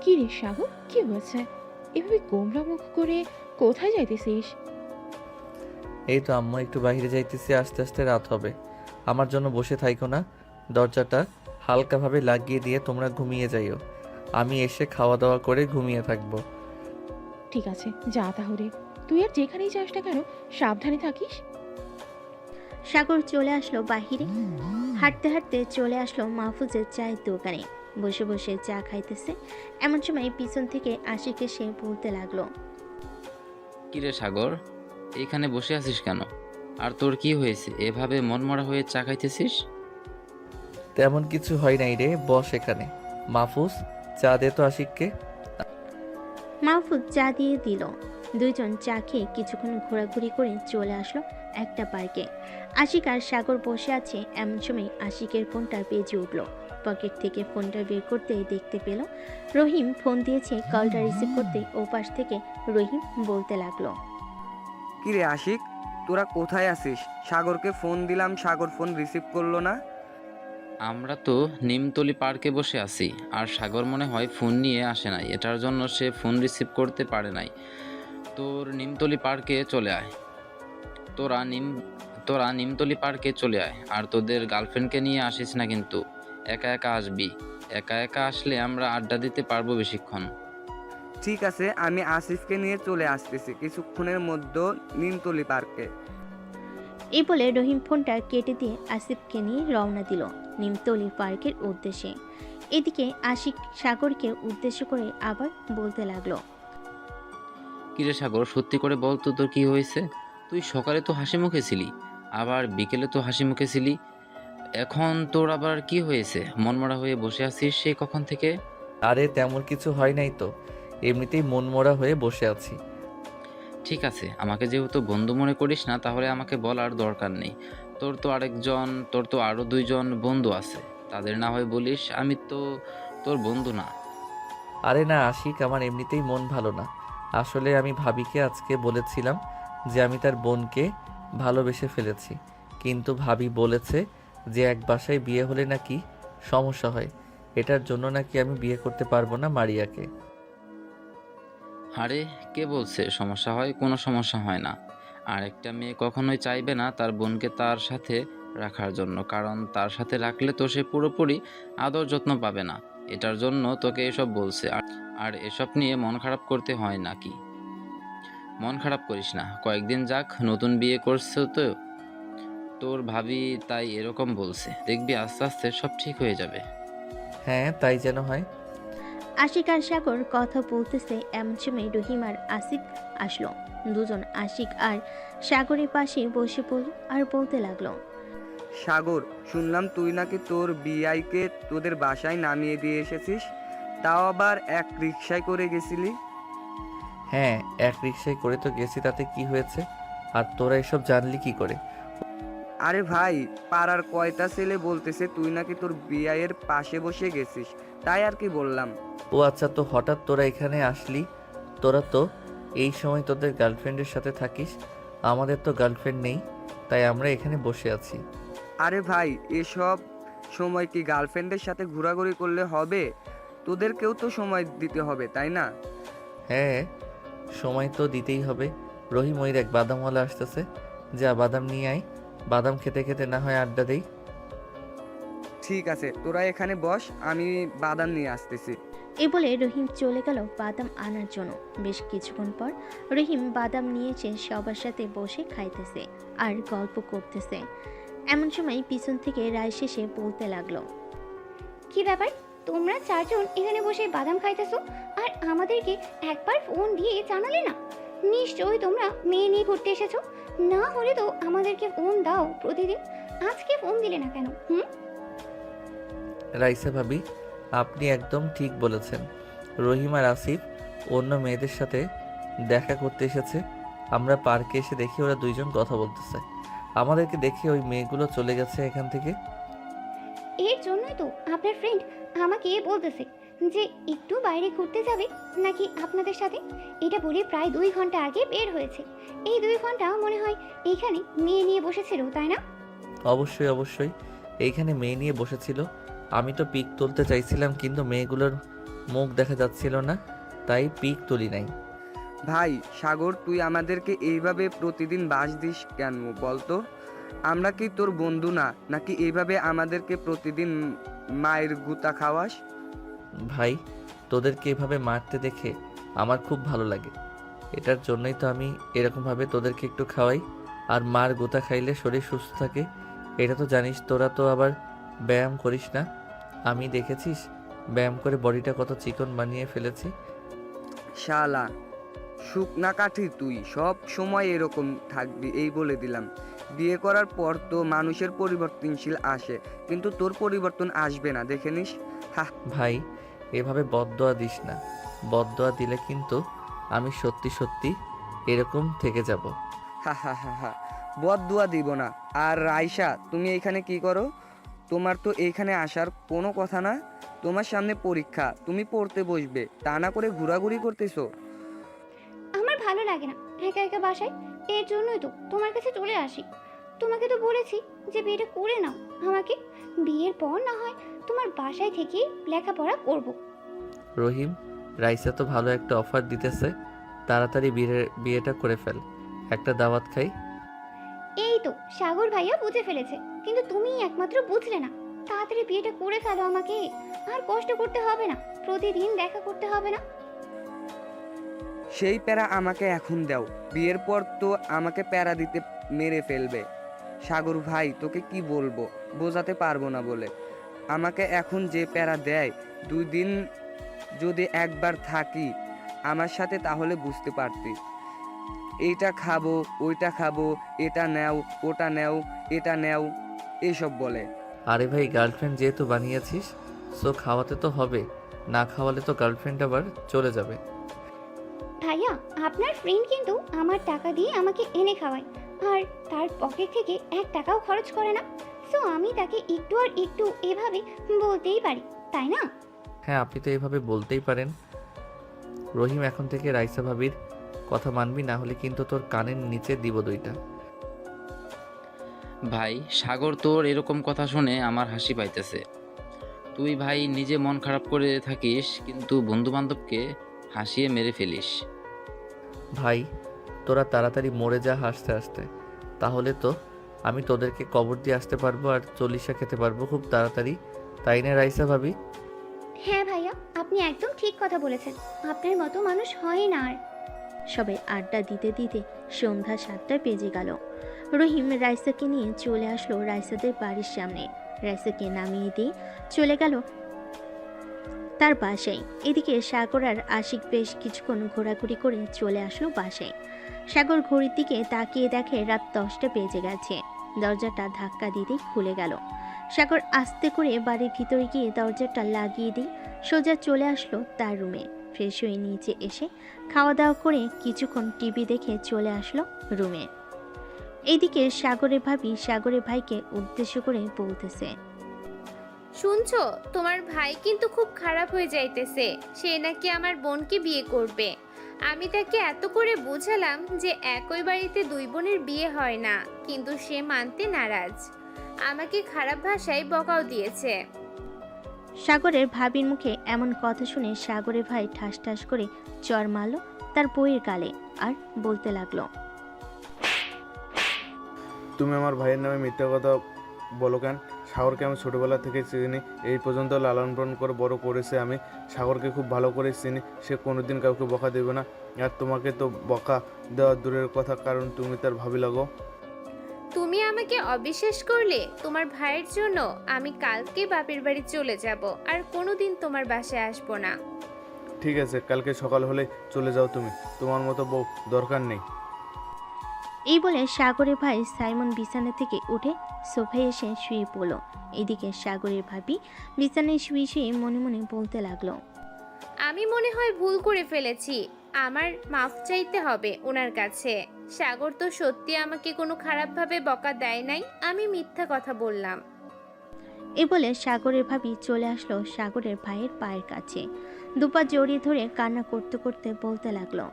কি রে সাগর, কি হয়েছে? এভাবে গোমরা মুখ করে কোথায় যাইতেছিস? এই তো আম্মু একটু বাইরে যাইতেছি, আস্তে আস্তে রাত হবে। আমার জন্য বসে থাইকো না, দরজাটা হালকাভাবে লাগিয়ে দিয়ে তোমরা ঘুমিয়ে যাইও। আমি এসে খাওয়া দাওয়া করে ঘুমিয়ে থাকবো। ঠিক আছে, যা তাহলে। তুই আর যেখানেই যাস না কেন, সাবধানে থাকিস। সাগর চলে আসলো বাহিরে। হাঁটতে হাঁটতে চলে আসলো মাহফুজের চায়ের দোকানে। বসে বসে চা খাইতেছে। এমন সময় পিছন থেকে আশিক এসে বলতে লাগলো, কিরে সাগর, এখানে বসে আছিস কেন? আর তোর কি হয়েছে, এভাবে মনমরা হয়ে চা খাইতেছিস? তেমন কিছু হয় নাই রে, বস এখানে। মাহফুজ চা দে তো আশিককে। মাহফুজ চা দিয়ে দিল। দুইজন চা খেয়ে কিছুক্ষণ ঘোরাঘুরি করে চলে আসলো একটা পার্কে। আশিক আর সাগর বসে আছে। এমন সময় আশিকের ফোনটা বেজে উঠল। পকেট থেকে ফোনটা বের করতেই দেখতে পেল রহিম ফোন দিয়েছে। কলটা রিসিভ করতেই ওপাশ থেকে রহিম বলতে লাগলো, কিরে আশিক, তোরা কোথায় আছিস? সাগরকে ফোন দিলাম, সাগর ফোন রিসিভ করলো না। আমরা তো নিমতলি পার্কে বসে আছি, আর সাগর মনে হয় ফোন নিয়ে আসে নাই, এটার জন্য সে ফোন রিসিভ করতে পারে নাই। তোর নিমতলি পার্কে চলে আয়, তোরা নিমতলি পার্কে চলে আয়, আর তোদের গার্লফ্রেন্ডকে নিয়ে আসিস না কিন্তু। একা একা আসবি, একা একা আসলে আমরা আড্ডা দিতে পারবো বেশিক্ষণ। ঠিক আছে, আমি আসিফকে নিয়ে চলে আসতেছি কিছুক্ষণের মধ্যে নিমতলি পার্কে। এই বলে রহিম ফোনটা কেটে দিয়ে আসিফকে নিয়ে রওনা দিল নিমতলি পার্কের উদ্দেশ্যে। এদিকে আশিক সাগরকে উদ্দেশ্য করে আবার বলতে লাগলো, কিরে সাগর, সত্যি করে বল তো, তোর কি হয়েছে? তুই সকালে তো হাসি মুখে ছিলি, আবার বিকেলে তো হাসি মুখে ছিলি, এখন তোর আবার কি হয়েছে? মনমরা হয়ে বসে আছিস সেই কখন থেকে? আরে তেমন কিছু হয় নাই তো, এমনিতেই মনমরা হয়ে বসে আছি। ঠিক আছে, আমাকে যেহেতু বন্ধু মনে করিস না, তাহলে আমাকে বলার দরকার নেই। তোর তো আরো দুইজন বন্ধু আছে, তাদের না হয় বলিস, আমি তো তোর বন্ধু না। আরে না আশিক, আমার এমনিতেই মন ভালো না। আসলে আমি ভাবিকে আজকে বলেছিলাম যে আমি তার বোনকে ভালোবেসে ফেলেছি, কিন্তু ভাবি বলেছে যে এক বাসায় বিয়ে হলে নাকি সমস্যা হয়, এটার জন্য নাকি আমি বিয়ে করতে পারবো না মারিয়াকে। আরে কে বলছে সমস্যা হয়? কোনো সমস্যা হয় না। আর একটা মেয়ে কখনোই চাইবে না তার বোনকে তার সাথে রাখার জন্য, কারণ তার সাথে রাখলে তো সে পুরোপুরি আদর যত্ন পাবে না। এটার জন্য তোকে এসব বলছে। আর এসব নিয়ে মন খারাপ করতে হয় নাকি? মন খারাপ করিস না, কয়েকদিন যাক, নতুন বিয়ে করছে তো তোর ভাবি, তাই এরকম বলছে। দেখবি আস্তে আস্তে সব ঠিক হয়ে যাবে। হ্যাঁ তাই যেন হয়। আশিক আর সাগর কথা বলতেছে। এমন সময় রহিম আর আসিফ আসলো। দুজন আশিক আর সাগরের পাশে বসে পড়ল আর বলতে লাগলো, সাগর, শুনলাম তুই নাকি তোর বিআইকে তোদের বাসায় নামিয়ে দিয়ে এসেছিস, তাও আবার এক রিকশায় করে গেছিলি। হ্যাঁ এক রিক্সায় করে তো গেছি, তাতে কি হয়েছে? আর তোরা এসব জানলি কি করে? আরে ভাই, পাড়ার কয়টা ছেলে বলতেছে তুই নাকি তোর বিআইয়ের পাশে বসে গেছিস, তাই আর কি বললাম। ও আচ্ছা, তো হঠাৎ তোরা এখানে আসলি? তোরা তো এই সময় তোদের গার্লফ্রেন্ডের সাথে থাকিস, আমাদের তো গার্লফ্রেন্ড নেই, তাই আমরা এখানে বসে আছি। আরে ভাই, এসব সময় কি গার্লফ্রেন্ডের সাথে ঘোরাঘুরি করলে হবে? তোদেরকেও তো সময় দিতে হবে, তাই না? হ্যাঁ সময় তো দিতেই হবে। রহিম ওই দেখ বাদামওয়ালা আসতেছে, যা বাদাম নিয়ে আয়, বাদাম খেতে খেতে না হয় আড্ডা দেই। ঠিক আছে, তোরা এখানে বস, আমি বাদাম নিয়ে আসতেছি। এই বলে রহিম চলে গেল বাদাম আনার জন্য। বেশ কিছুক্ষণ পর রহিম বাদাম নিয়েছে, সবার সাথে বসে খাইতেছে আর গল্প করতেছে। এমন সময় পিছন থেকে রায় শেষে বলতে লাগলো, কি ব্যাপার, তোমরা চারজন এখানে বসে বাদাম খাইতেছো আর আমাদেরকে একবার ফোন দিয়ে জানালে না? নিশ্চয়ই তোমরা মেয়ে নিয়ে ঘুরতে এসেছো, না হলে তো আমাদেরকে ফোন দাও প্রতিদিন, আজকে ফোন দিলে না কেন? রাইসা ভাবি, আপনি একদম ঠিক বলেছেন। রহিম আর আসিফ অন্য মেয়েদের সাথে দেখা করতে এসেছে। আমরা পার্কে এসে দেখি ওরা দুইজন কথা বলতেছে। আমাদেরকে দেখে ওই মেয়েগুলো চলে গেছে এখান থেকে। এর জন্যই তো আপনার ফ্রেন্ড আমাকে বলতেছে যে একটু বাইরে ঘুরতে যাবে নাকি আপনাদের সাথে। এটা বলে প্রায় 2 ঘন্টা আগে বের হয়েছে। এই 2 ঘন্টা মনে হয় এইখানে মেয়ে নিয়ে বসেছিল, তাই না? অবশ্যই অবশ্যই, এইখানে মেয়ে নিয়ে বসেছিল। আমি তো পিক তুলতে চাইছিলাম, কিন্তু মেয়েগুলোর মুখ দেখা যাচ্ছিল না, তাই পিক তুলি নাই। ভাই সাগর, তুই আমাদেরকে এইভাবে প্রতিদিন বাস দিস কেন বলতো? আমরা কি তোর বন্ধু না, নাকি এইভাবে আমাদেরকে প্রতিদিন মায়ের গুতা খাওয়াস? ভাই, তোদেরকে এভাবে মারতে দেখে আমার খুব ভালো লাগে। এটার জন্যই তো আমি এরকমভাবে তোদেরকে একটু খাওয়াই। আর মার গোতা খাইলে শরীর সুস্থ থাকে, এটা তো জানিস। তোরা তো আবার ব্যায়াম করিস না, আমি দেখেছিস ব্যায়াম করে বডিটা কত চিকন বানিয়ে ফেলেছি। শালা শুকনা কাঠি, তুই সব সময় এরকম থাকবি এই বলে দিলাম। বিয়ে করার পর তো মানুষের পরিবর্তনশীল আসে, কিন্তু তোর পরিবর্তন আসবে না, দেখে নিস। ভাই, এভাবে বদদোয়া দিস না। বদদোয়া দিলে কিন্তু আমি সত্যি সত্যি এরকম থেকে যাব। হা হা হা হা, বদদুয়া দিব না। আর রাইসা, তুমি এখানে কি করো? তোমার তো এইখানে আসার কোনো কথা না। তোমার সামনে পরীক্ষা, তুমি পড়তে বসবে, তা না করে ঘোরাঘুরি করতেছো। আমার ভালো লাগে না একা একা বাসায়, এর জন্যই তো তোমার কাছে চলে আসি। তোমাকে তো বলেছি যে বিয়েটা করে নাও আমাকে, বিয়ের পর না হয় তোমার বাসায় থেকে লেখাপড়া করব। রহিম, রাইসা তো ভালো একটা অফার দিতেছে, তাড়াতাড়ি বিয়েটা করে ফেল, একটা দাওয়াত খাই। এই তো সাগর ভাইয়া বুঝে ফেলেছে, কিন্তু তুমি একমাত্র বুঝলে না। তাড়াতাড়ি বিয়েটা করে ফেলো আমাকে, আর কষ্ট করতে হবে না, প্রতিদিন দেখা করতে হবে না। সেই প্যারা আমাকে এখন দাও, বিয়ের পর তো আমাকে প্যারা দিতে মেরে ফেলবে। সাগর ভাই, তোকে কি বলবো, বোঝাতে পারবো না বলে। আমাকে এখন যে প্যারা দেয়, 2 দিন যদি একবার থাকি আমার সাথে, তাহলে বুঝতে পারতি। এইটা খাবো, ওইটা খাবো, এটা নেও, ওটা নেও, এটা নেও, এইসব বলে। আরে ভাই, গার্লফ্রেন্ড যেহেতু বানিয়েছিস, সো খাওয়াতে তো হবে, না খাওয়ালে তো গার্লফ্রেন্ড আবার চলে যাবে। ভাইয়া, আপনার ফ্রেন্ড কিন্তু আমার টাকা দিয়ে আমাকে এনে খাওয়ায়, আর তার পকেট থেকে 1 টাকাও খরচ করে না। সো আমি তাকে একটু আর একটু এভাবে বলতেই পারি, তাই না? হ্যাঁ, আপনি তো এইভাবে বলতেই পারেন। রহিম, এখন থেকে রাইসা ভাবির কথা মানবি, না হলে কিন্তু তোর কানের নিচে দিব 2টা। ভাই সাগর, তোর এরকম কথা শুনে আমার হাসি পাইতেছে। তুই ভাই নিজে মন খারাপ করে থাকিস, কিন্তু বন্ধু বান্ধবকে হাসিয়ে মেরে ফেলিস। ভাই, তোরা তাড়াতাড়ি মরে যা হাসতে হাসতে, তাহলে তো আমি তোদেরকে কবর দিয়ে আসতে পারবো আর চল্লিশা খেতে পারবো খুব তাড়াতাড়ি, তাই না রাইসা ভাবি? হ্যাঁ ভাইয়া, আপনি একদম ঠিক কথা বলেছেন, আপনার মতো মানুষ হয় না আর। সবাই আড্ডা দিতে দিতে সন্ধ্যা 7টা বেজে গেল। রহিম রাইসাকে নিয়ে চলে আসলো রাইসাদের বাড়ির সামনে। রাইসাকে নামিয়ে দিয়ে চলে গেল তার বাসায়। এদিকে সাগর আর আশিক বেশ কিছুক্ষণ ঘোরাঘুরি করে চলে আসলো বাসায়। সাগর ঘড়ির দিকে তাকিয়ে দেখে রাত 10টা বেজে গেছে। দরজাটা ধাক্কা দিতেই খুলে গেল। সাগর আস্তে করে বাড়ির ভিতরে গিয়ে দরজাটা লাগিয়ে দিয়ে সোজা চলে আসলো তার রুমে। ফ্রেশ হয়ে নিচে এসে খাওয়া দাওয়া করে কিছুক্ষণ টিভি দেখে চলে আসলো রুমে। এইদিকে সাগরের ভাবি সাগরের ভাইকে উদ্দেশ্য করে বলতেছে, শুনছো, তোমার ভাই কিন্তু খুব খারাপ হয়ে যাইতেছে। সে নাকি আমার বোনকে বিয়ে করবে। আমি তাকে এত করে বোঝালাম যে একই বাড়িতে 2 বোনের বিয়ে হয় না, কিন্তু সে মানতে নারাজ। আমাকে খারাপ ভাষায় বকাও দিয়েছে। সাগরের ভাবির মুখে এমন কথা শুনে সাগরের ভাই ঠাস ঠাস করে চর মারল তার বইয়ের গালে আর বলতে লাগলো, তুমি আমার ভাইয়ের নামে মিথ্যা কথা বলো কেন? সাগরকে আমি ছোটোবেলা থেকে চিনি, এই পর্যন্ত লালন পালন করে বড় করেছে। আমি সাগরকে খুব ভালো করে চিনি, সে কোনোদিন কাউকে বকা দেবে না। আর তোমাকে তো বকা দেওয়া দূরের কথা, কারণ তুমি তার ভাবি লাগো। তুমি আমাকে অবিশ্বাস করলে। তোমার ভাইয়ের জন্য আমি কালকে বাপের বাড়ি চলে যাব, আর কোনোদিন তোমার বাসায় আসবো না। ঠিক আছে, কালকে সকাল হলে চলে যাও তুমি, তোমার মতো বউ দরকার নেই। এই বলে সাগরের ভাই সাইমন বিছানা থেকে উঠে সোফায় এসে শুয়ে পড়ল। এদিকে সাগরের ভাবি বিছানায় শুয়ে শুয়ে মনে মনে বলতে লাগলো, আমি মনে হয় ভুল করে ফেলেছি, আমার মাফ চাইতে হবে ওনার কাছে। সাগর তো সত্যি আমাকে কোনো খারাপভাবে বকা দেয় নাই, আমি মিথ্যা কথা বললাম। এই বলে সাগরের ভাবি চলে আসলো সাগরের ভাইয়ের পায়ের কাছে, দুপা জড়িয়ে ধরে কান্না করতে করতে বলতে লাগলো,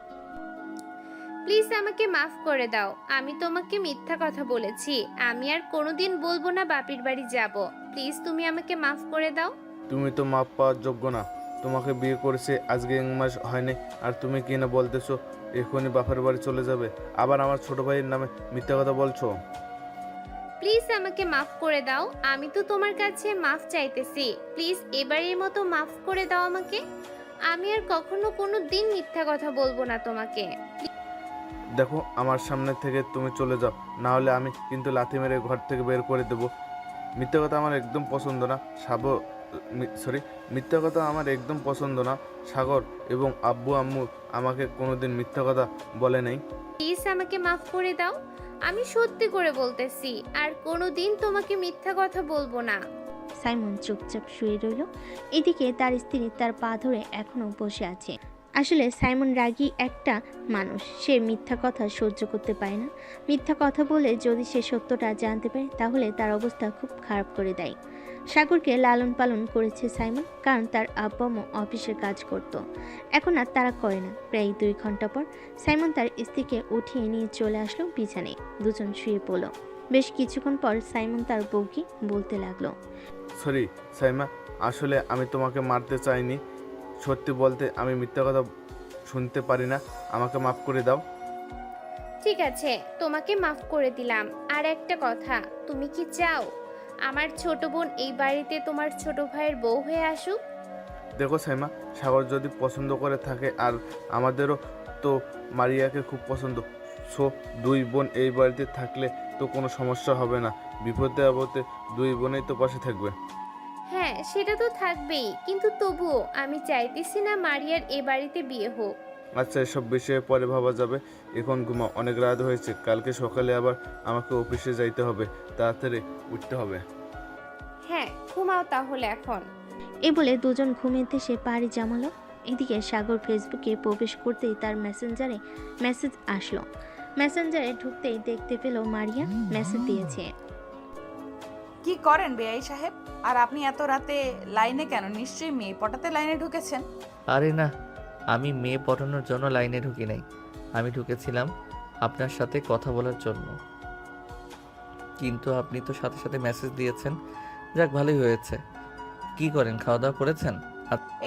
প্লিজ আমাকে মাফ করে দাও, আমি তোমাকে মিথ্যা কথা বলেছি, আমি আর কোনোদিন বলবো না বাপির বাড়ি যাব। প্লিজ তুমি আমাকে মাফ করে দাও। তুমি তো মাপ পাওয়ার যোগ্য না, তোমাকে বিয়ে করেছে আজকে 1 মাস হয়নি, আর তুমি কি না বলতেছো এখনই বাপের বাড়ি চলে যাবে, আবার আমার ছোট ভাইয়ের নামে মিথ্যা কথা বলছো। প্লিজ আমাকে মাফ করে দাও, আমি তো তোমার কাছে মাফ চাইতেছি, প্লিজ এবারের মতো মাফ করে দাও আমাকে। আমি আর কখনো কোনো দিন মিথ্যা কথা বলবো না তোমাকে। দেখো আমার সামনে থেকে তুমি চলে যাও, না হলে আমি কিন্তু লাথি মেরে ঘর থেকে বের করে দেবো। মিথ্যা কথা আমার একদম পছন্দ না মিথ্যা কথা আমার একদম পছন্দ না। সাগর এবং আব্বু আম্মু আমাকে কোনোদিন মিথ্যা কথা বলে নাই। প্লিজ আমাকে মাফ করে দাও, আমি সত্যি করে বলতেছি, আর কোনোদিন তোমাকে মিথ্যা কথা বলবো না। সাইমন চুপচাপ শুয়ে রইল। এদিকে তার স্ত্রী তার পা ধরে এখনো বসে আছে। আসলে সাইমন রাগী একটা মানুষ, সে মিথ্যা কথা সহ্য করতে পারে না। মিথ্যা কথা বলে যদি সে সত্যটা জানতে পারে তাহলে তার অবস্থা খুব খারাপ করে দেয়। সাগরকে লালন পালন করেছে সাইমন, কারণ তার আব্বা আম্মু অফিসের কাজ করত, এখন আর তারা করে না। প্রায় 2 ঘন্টা পর সাইমন তার স্ত্রীকে উঠিয়ে নিয়ে চলে আসলো বিছানায়, দুজন শুয়ে পড়ল। বেশ কিছুক্ষণ পর সাইমন তার বউকে বলতে লাগলো, সরি সাইমা, আসলে আমি তোমাকে মারতে চাইনি, সত্যি বলতে আমি মিথ্যা কথা শুনতে পারি না, আমাকে মাফ করে দাও। ঠিক আছে, তোমাকে মাফ করে দিলাম। আর একটা কথা, তুমি কি চাও আমার ছোট বোন এই বাড়িতে তোমার ছোট ভাইয়ের বউ হয়ে আসুক? দেখো সাইমা, সাগর যদি পছন্দ করে থাকে আর আমাদেরও তো মারিয়াকে খুব পছন্দ, সো 2 বোন এই বাড়িতে থাকলে তো কোনো সমস্যা হবে না, বিপদে আপদে 2 বোনেই তো পাশে থাকবে। হ্যাঁ, সেটা তো থাকবেই, কিন্তু তবুও আমি চাইতেছি না মারিয়ার এ বাড়িতে বিয়ে হোক। আচ্ছা, এসব বিষয়ে পরে ভাবা যাবে, এখন ঘুমাও, অনেক রাত হয়েছে, কালকে সকালে আবার আমাকে অফিসে যাইতে হবে, তাড়াতাড়ি উঠতে হবে। হ্যাঁ, ঘুমাও তাহলে এখন। এই বলে দুজন ঘুমিয়ে সে পাড়ি জামালো। এদিকে সাগর ফেসবুকে প্রবেশ করতেই তার মেসেঞ্জারে মেসেজ আসলো। মেসেঞ্জারে ঢুকতেই দেখতে পেল মারিয়া মেসেজ দিয়েছে। কি করেন বেআই সাহেব? আর আপনি এত রাতে লাইনে কেন? নিশ্চয়ই মেয়ে পটাতে লাইনে ঢুকেছেন। আরে না, আমি মেয়ে পটানোর জন্য লাইনে ঢুকি নাই, আমি ঢুকেছিলাম আপনার সাথে কথা বলার জন্য। কিন্তু আপনি তো সাথে সাথে মেসেজ দিয়েছেন, যাক ভালোই হয়েছে। কি করেন, খাওয়া দাওয়া করেছেন?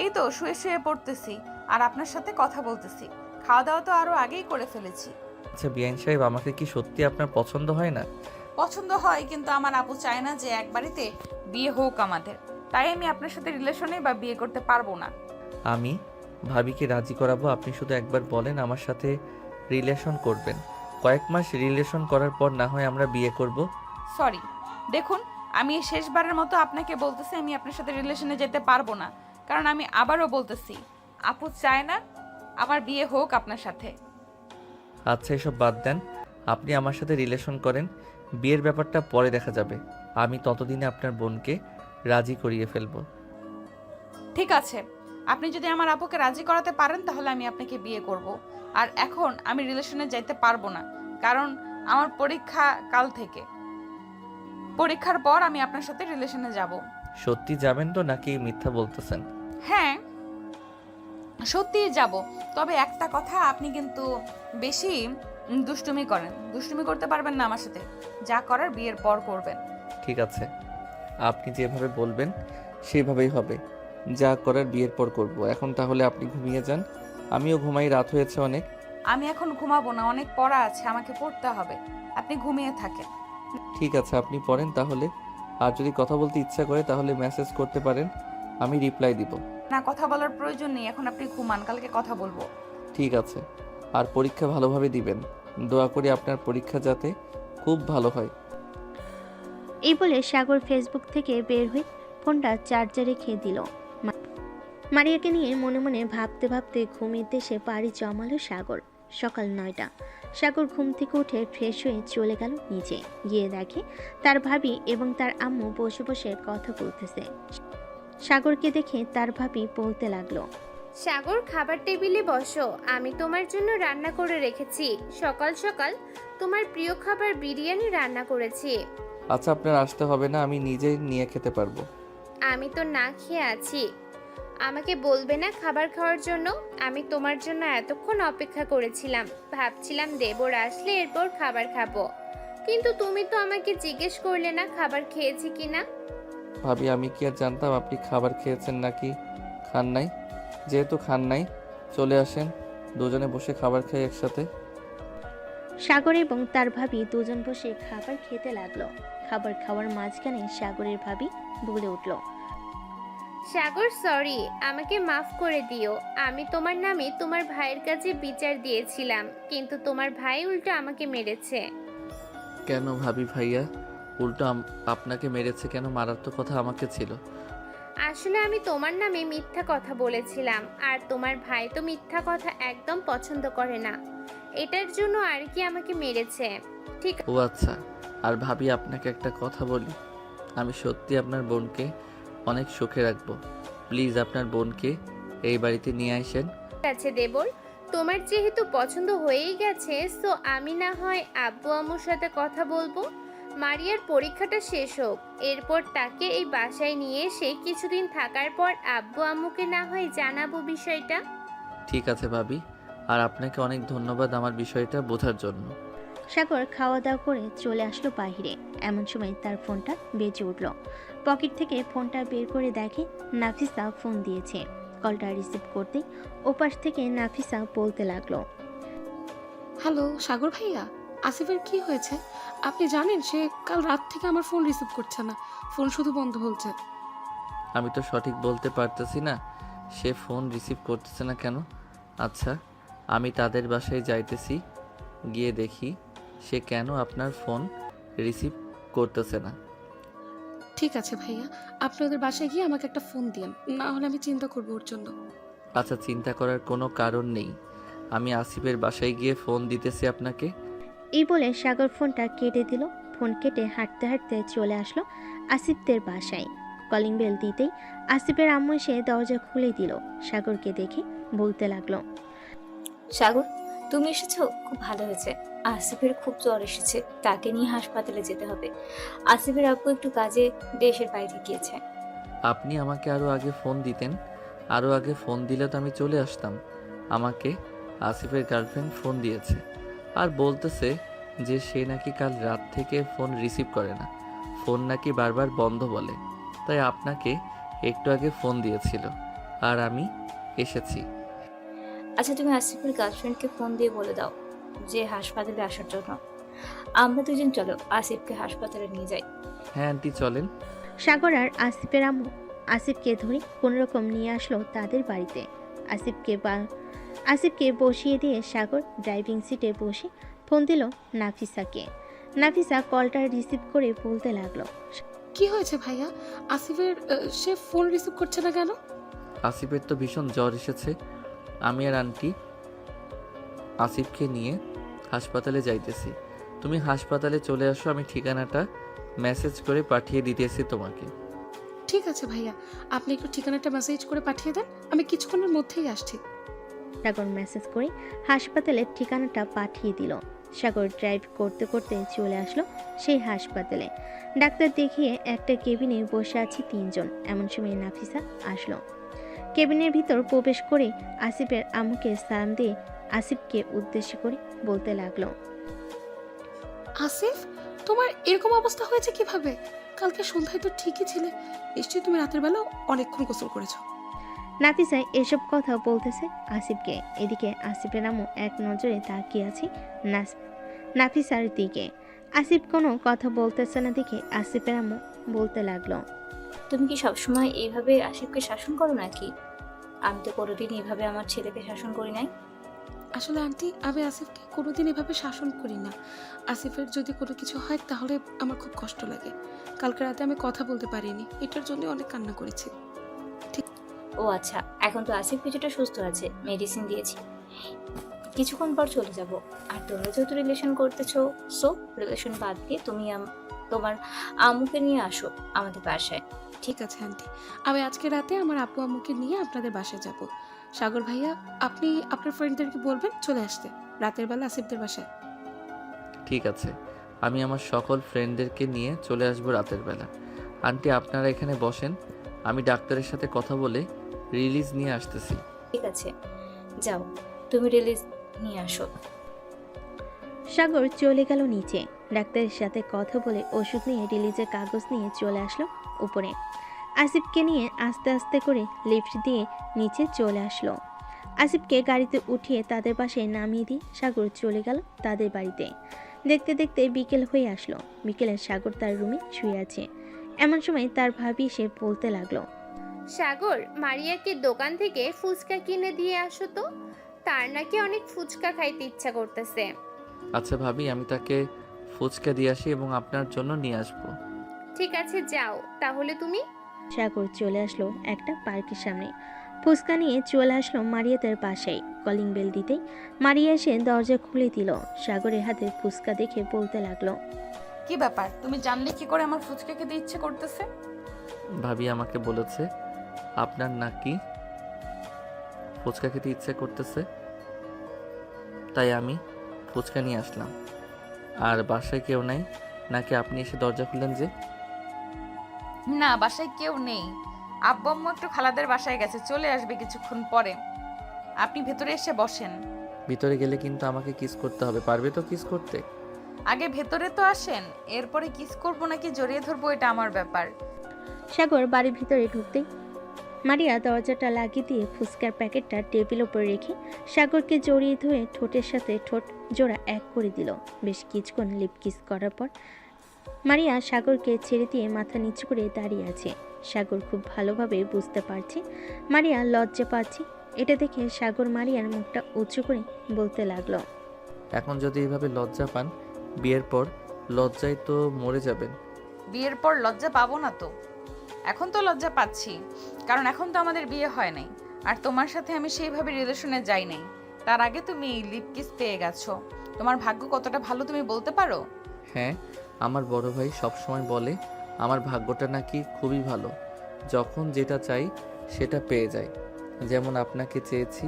এই তো শুয়ে শুয়ে পড়তেছি আর আপনার সাথে কথা বলতেছি। খাওয়া দাওয়া তো আরো আগেই করে ফেলেছি। আচ্ছা বিআইন সাহেব, আমাকে কি সত্যি আপনার পছন্দ হয় না? পছন্দ হয়, কিন্তু আমার আপু চায় না যে এক বাড়িতে বিয়ে হোক আমাদের, তাই আমি আপনার সাথে রিলেশনে বা বিয়ে করতে পারবো না। আমি ভাবিকে রাজি করাবো, আপনি শুধু একবার বলেন আমার সাথে রিলেশন করবেন। কয়েক মাস রিলেশন করার পর না হয় আমরা বিয়ে করব। সরি, দেখুন আমি এই শেষবারের মতো আপনাকে বলতেছি আমি আপনার সাথে রিলেশনে যেতে পারবো না, কারণ আমি আবারও বলতেছি আপু চায় না আমার বিয়ে হোক আপনার সাথে। আচ্ছা এসব বাদ দেন, আপনি আমার সাথে রিলেশন করেন, বিয়ের ব্যাপারটা পরে দেখা যাবে। আমি ততদিনে আপনার বোনকে রাজি করিয়ে ফেলবো। ঠিক আছে, আপনি যদি আমার আপুকে রাজি করাতে পারেন তাহলে আমি আপনাকে বিয়ে করব। আর এখন আমি রিলেশনে যাইতে পারবো না, কারণ আমার পরীক্ষা কাল থেকে। পরীক্ষার পর আমি আপনার সাথে রিলেশনে যাব। সত্যি যাবেন তো নাকি মিথ্যা বলতেছেন? হ্যাঁ সত্যিই যাব, তবে একটা কথা, আপনি কিন্তু বেশি দুষ্টুমি করেন। দুষ্টুমি করতে পারবেন না আমার সাথে, যা করার বিয়ের পর করবেন। ঠিক আছে, আপনি যেভাবে বলবেন সেভাবেই হবে, যা করার বিয়ের পর করব। এখন তাহলে আপনি ঘুমিয়ে যান, আমিও ঘুমাই, রাত হয়েছে অনেক। আমি এখন ঘুমাবো না, অনেক পড়া আছে, আমাকে পড়তে হবে। আপনি ঘুমিয়ে থাকেন। ঠিক আছে, আপনি পড়েন তাহলে। আর যদি কথা বলতে ইচ্ছা করে তাহলে মেসেজ করতে পারেন, আমি রিপ্লাই দিব। না, কথা বলার প্রয়োজন নেই, এখন আপনি ঘুমান, কালকে কথা বলবো। ঠিক আছে, আর পরীক্ষা ভালোভাবে দিবেন। দোয়া করি আপনার পরীক্ষা যাতে খুব ভালো হয়। এই বলে সাগর ফেসবুক থেকে বের হয়ে ফোনটা চার্জারে খেয়ে দিল। মারিয়াকে নিয়ে মনে মনে ভাবতে ভাবতে ঘুমের দেশে পাড়ি জমালো সাগর। সকাল 9টা। সাগর ঘুম থেকে উঠে ফ্রেশ হয়ে চলে গেল নিচে। গিয়ে দেখে তার ভাবি এবং তার আম্মু বসে বসে কথা বলতেছে। সাগরকে দেখে তার ভাবি বলতে লাগলো, সাগর, খাবার টেবিলে বসো, আমি তোমার জন্য রান্না করে রেখেছি। সকাল সকাল তোমার প্রিয় খাবার বিরিয়ানি রান্না করেছি। আচ্ছা, আপনার আসতে হবে না, আমি নিজেই নিয়ে খেতে পারবো। আমি তো না খেয়ে আছি, আমাকে বলবে না খাবার খাওয়ার জন্য? আমি তোমার জন্য এতক্ষণ অপেক্ষা করেছিলাম, ভাবছিলাম দেবর আসলে এরপর খাবার খাবো, কিন্তু তুমি তো আমাকে জিজ্ঞেস করলে না খাবার খেয়েছি কিনা। ভাবি, আমি কি আর জানতাম আপনি খাবার খেয়েছেন নাকি খান নাই? যেহেতু খান নাই, চলে আসেন, দুজনে বসে খাবার খাই একসাথে। সাগর এবং তার ভাবি দুজন বসে খাবার খেতে লাগলো। খাবার খাওয়ার মাঝখানে সাগরের ভাবি বলে উঠল, সাগর, সরি, আমাকে মাফ করে দিও। আমি তোমার নামে তোমার ভাইয়ের কাছে বিচার দিয়েছিলাম, কিন্তু তোমার ভাই উল্টো আমাকে মেরেছে। কেন ভাবি ভাইয়া উল্টো আপনাকে মেরেছে কেন? মারার তো কথা আমাকে ছিল। আসলে আমি তোমার নামে মিথ্যা কথা বলেছিলাম, আর তোমার ভাই তো মিথ্যা কথা একদম পছন্দ করে না, এটার জন্য আর কি আমাকে মেরেছে। ঠিক ও আচ্ছা। আর ভাবি, আপনাকে একটা কথা বলি, আমি সত্যি আপনার বোনকে অনেক সুখে রাখবো। প্লিজ আপনার বোনকে এই বাড়িতে নিয়ে আসেন। আছে দেবর, তোমার যেহেতু পছন্দ হয়েই গেছে, সো আমি না হয় আব্বু আম্মুর সাথে কথা বলবো। মারিয়ার পরীক্ষাটা শেষ হোক, এরপর তাকে এই বাসায় নিয়ে এসে কিছুদিন থাকার পর আব্বু আম্মুকে না হয় জানাবো বিষয়টা। ঠিক আছে ভাবি, আর আপনাকে অনেক ধন্যবাদ আমার বিষয়টা বোঝার জন্য। সাগর খাওয়া দাওয়া করে চলে আসলো বাইরে। এমন সময় তার ফোনটা বেজে উঠল। পকেট থেকে ফোনটা বের করে দেখে নাফিসা ফোন দিয়েছে। কলটা রিসিভ করতে ওপাশ থেকে নাফিসা বলতে লাগলো, হ্যালো সাগর ভাইয়া, আসিফের কি হয়েছে? আপনি জানেন সে কাল রাত থেকে আমার ফোন রিসিভ করছে না, ফোন শুধু বন্ধ বলছে। আমি তো সঠিক বলতে পারতেছি না সে ফোন রিসিভ করতেছে না কেন। আচ্ছা, আমি তাদের বাসায় যাইতেছি, গিয়ে দেখি সে কেন আপনার ফোন রিসিভ করতেছে না। ঠিক আছে ভাইয়া, আপনি ওদের বাসায় গিয়ে আমাকে একটা ফোন দিন, না হলে আমি চিন্তা করবো ওর জন্য। আচ্ছা, চিন্তা করার কোনো কারণ নেই, আমি আসিফের বাসায় গিয়ে ফোন দিতেছি আপনাকে। এই বলে সাগর ফোনটা কেটে দিল। ফোন কেটে হাঁটতে হাঁটতে চলে আসলো আসিফদের বাসায়। কলিং বেল দিতেই আসিফের আম্মু এসে দরজা খুলে দিল। সাগরকে দেখে বলতে লাগলো, সাগর, তুমি এসেছো, খুব ভালো হয়েছে। আসিফের খুব জ্বর এসেছে, তাকে নিয়ে হাসপাতালে যেতে হবে। আসিফের আব্বু একটু কাজে দেশের বাইরে গিয়েছে। আপনি আমাকে আরও আগে ফোন দিতেন, আরও আগে ফোন দিলে তো আমি চলে আসতাম। আমাকে আসিফের গার্লফ্রেন্ড ফোন দিয়েছে আর বলতেছে যে সে নাকি কাল রাত থেকে ফোন রিসিভ করে না, ফোন নাকি বারবার বন্ধ বলে, তাই আপনাকে একটু আগে ফোন দিয়েছিল আর আমি এসেছি। আচ্ছা, তুমি আসিফের গার্লফ্রেন্ডকে ফোন দিয়ে বলে দাও যে হাসপাতালে আসার জন্য। আমরা দুজন চলো আসিফকে হাসপাতালে নিয়ে যাই। হ্যাঁ আন্টি, চলেন। সাগর আর আসিফের আম্মু আসিফকে ধরে কোনোরকম নিয়ে আসলো তাদের বাড়িতে। আসিফকে বসিয়ে দিয়ে সাগর ড্রাইভিং সিটে বসে ফোন দিল নাফিসাকে। নাফিসা কলটা রিসিভ করে বলতে লাগলো, কি হয়েছে ভাইয়া? আসিফের সে ফোন রিসিভ করছে না কেন? আসিফের তো ভীষণ জ্বর এসেছে, আমি আর আন্টি আসিফকে নিয়ে হাসপাতালে যাইতেছি। তুমি হাসপাতালে চলে আসো, আমি ঠিকানাটা মেসেজ করে পাঠিয়ে দিতেছি তোমাকে। ঠিক আছে ভাইয়া, আপনি একটু ঠিকানাটা মেসেজ করে পাঠিয়ে দেন, আমি কিছুক্ষণের মধ্যেই আসছি। সাগর মেসেজ করে হাসপাতালের ঠিকানাটা পাঠিয়ে দিল। সাগর ড্রাইভ করতে করতে চলে আসলো সেই হাসপাতালে। ডাক্তার দেখিয়ে একটা কেবিনে বসে আছে 3 জন। এমন সময় নাফিসা আসলো। কেবিনের ভিতর প্রবেশ করে আসিফের আম্মুকে সালাম দিয়ে আসিফকে উদ্দেশ্য করে বলতে লাগলো, আসিফ, তোমার এরকম অবস্থা হয়েছে কিভাবে? কালকে সন্ধ্যায় তো ঠিকই ছিলে, নিশ্চয়ই তুমি রাতের বেলা অনেকক্ষণ গোসল করেছো। নাফিসা এসব কথা বলতেছে আসিফকে। এদিকে আসিফের আম্মু এক নজরে তাকিয়ে আছে নাফিসার দিকে। আসিফ কোনো কথা বলতেছে না দেখে আসিফের আম্মু বলতে লাগলো, তুমি কি সবসময় এইভাবে আসিফকে শাসন করো নাকি? আমি তো কোনোদিন এইভাবে আমার ছেলেকে শাসন করি নাই। আসলে আন্টি, আমি আসিফকে কোনোদিন এভাবে শাসন করি না। আসিফের যদি কোনো কিছু হয় তাহলে আমার খুব কষ্ট লাগে। কালকে রাতে আমি কথা বলতে পারিনি, এটার জন্য অনেক কান্না করেছি। ও আচ্ছা, এখন তো আসিফ কিছুটা সুস্থ আছে, মেডিসিন দিয়েছি, কিছুক্ষণ পর চলে যাব। আর তোমরা যেহেতু রিলেশন করতেছো, সো রিলেশন বাদ দিয়ে তুমি তোমার আম্মুকে নিয়ে আসো আমাদের বাসায়। ঠিক আছে আন্টি, আমি আজকে রাতে আমার আপু আম্মুকে নিয়ে আপনাদের বাসায় যাব। সাগর ভাইয়া, আপনি আপনার ফ্রেন্ডদেরকে বলবেন চলে আসতে রাতের বেলা আসিফদের বাসায়। ঠিক আছে, আমি আমার সকল ফ্রেন্ডদেরকে নিয়ে চলে আসবো রাতের বেলা। আন্টি আপনারা এখানে বসেন, আমি ডাক্তারের সাথে কথা বলে রিলিজ নিয়ে আসতেছি। ঠিক আছে, যাও তুমি রিলিজ নিয়ে আসো। সাগর চলে গেল নিচে। ডাক্তারের সাথে কথা বলে ওষুধ নিয়ে রিলিজের কাগজ নিয়ে চলে আসলো উপরে। আসিফকে নিয়ে আস্তে আস্তে করে লিফট দিয়ে নিচে চলে আসলো। আসিফকে গাড়িতে উঠিয়ে তাদের বাসায় নামিয়ে দিয়ে সাগর চলে গেল তাদের বাড়িতে। দেখতে দেখতে বিকেল হয়ে আসলো। বিকেলে সাগর তার রুমে শুয়ে আছে। এমন সময় তার ভাবি এসে বলতে লাগলো, সাগর, মারিয়াকে দোকান থেকে ফুচকা কিনে দিয়ে আসো তো, তার নাকি অনেক ফুচকা খাইতে ইচ্ছা করতেছে। আচ্ছা ভাবি, আমি তাকে ফুচকা দিয়ে আসি এবং আপনার জন্য নিয়ে আসবো। ঠিক আছে, যাও তাহলে তুমি। সাগর চলে আসলো একটা পার্কের সামনে। ফুচকা নিয়ে চলে আসলো মারিয়াদের বাসায়। কলিং বেল দিতেই মারিয়া এসে দরজা খুলে দিল। সাগরের হাতে ফুচকা দেখে বলতে লাগলো, কি ব্যাপার, তুমি জানলে কি করে আমার ফুচকা খেতে ইচ্ছে করতেছে? ভাবি আমাকে বলেছে আপনার নাকি ফুচকা খেতে ইচ্ছে করতেছে, তাই আমি ফুচকা নিয়ে আসলাম। আর বাসায় কেউ নাই নাকি আপনি এসে দরজা খুললেন যে? না, বাসায় কেউ নেই। আব্বু আম্মু একটু খালাদের বাসায় গেছে, চলে আসবে কিছুক্ষণ পরে। আপনি ভেতরে এসে বসেন। ভিতরে গেলে কিন্তু আমাকে কিস করতে হবে, পারবে তো কিস করতে? আগে ভেতরে তো আসেন, এরপরে কিস করবো নাকি জড়িয়ে ধরবো এটা আমার ব্যাপার। সাগর বাড়ির ভিতরে ঢুকতেই মারিয়া দরজাটা লাগিয়ে দিয়ে ফুচকার প্যাকেটটা টেবিল উপর রেখে সাগরকে জড়িয়ে ধরে ঠোঁটের সাথে ঠোঁট জোড়া এক করে দিল। বেশ কিছুক্ষণ লিপ কিস করার পর মারিয়া সাগরকে ছেড়ে দিয়ে মাথা নিচু করে দাঁড়িয়ে আছে। সাগর খুব ভালোভাবে বুঝতে পারছে মারিয়া লজ্জা পাচ্ছে। এটা দেখে সাগর মারিয়ার মুখটা উঁচু করে বলতে লাগলো, এখন যদি এইভাবে লজ্জা পান, বিয়ের পর লজ্জায় তো মরে যাবেন। বিয়ের পর লজ্জা পাবো না তো? এখন তো লজ্জা পাচ্ছি, কারণ এখন তো আমাদের বিয়ে হয় নাই, আর তোমার সাথে আমি সেইভাবে রিলেশনে যাই নাই। তার আগে তুমি লিপ কিস পেয়ে গেছো। তোমার ভাগ্য কতটা ভালো তুমি বলতে পারো? হ্যাঁ, আমার বড় ভাই সবসময় বলে আমার ভাগ্যটা নাকি খুবই ভালো, যখন যেটা চাই সেটা পেয়ে যায়। যেমন আপনাকে চেয়েছি,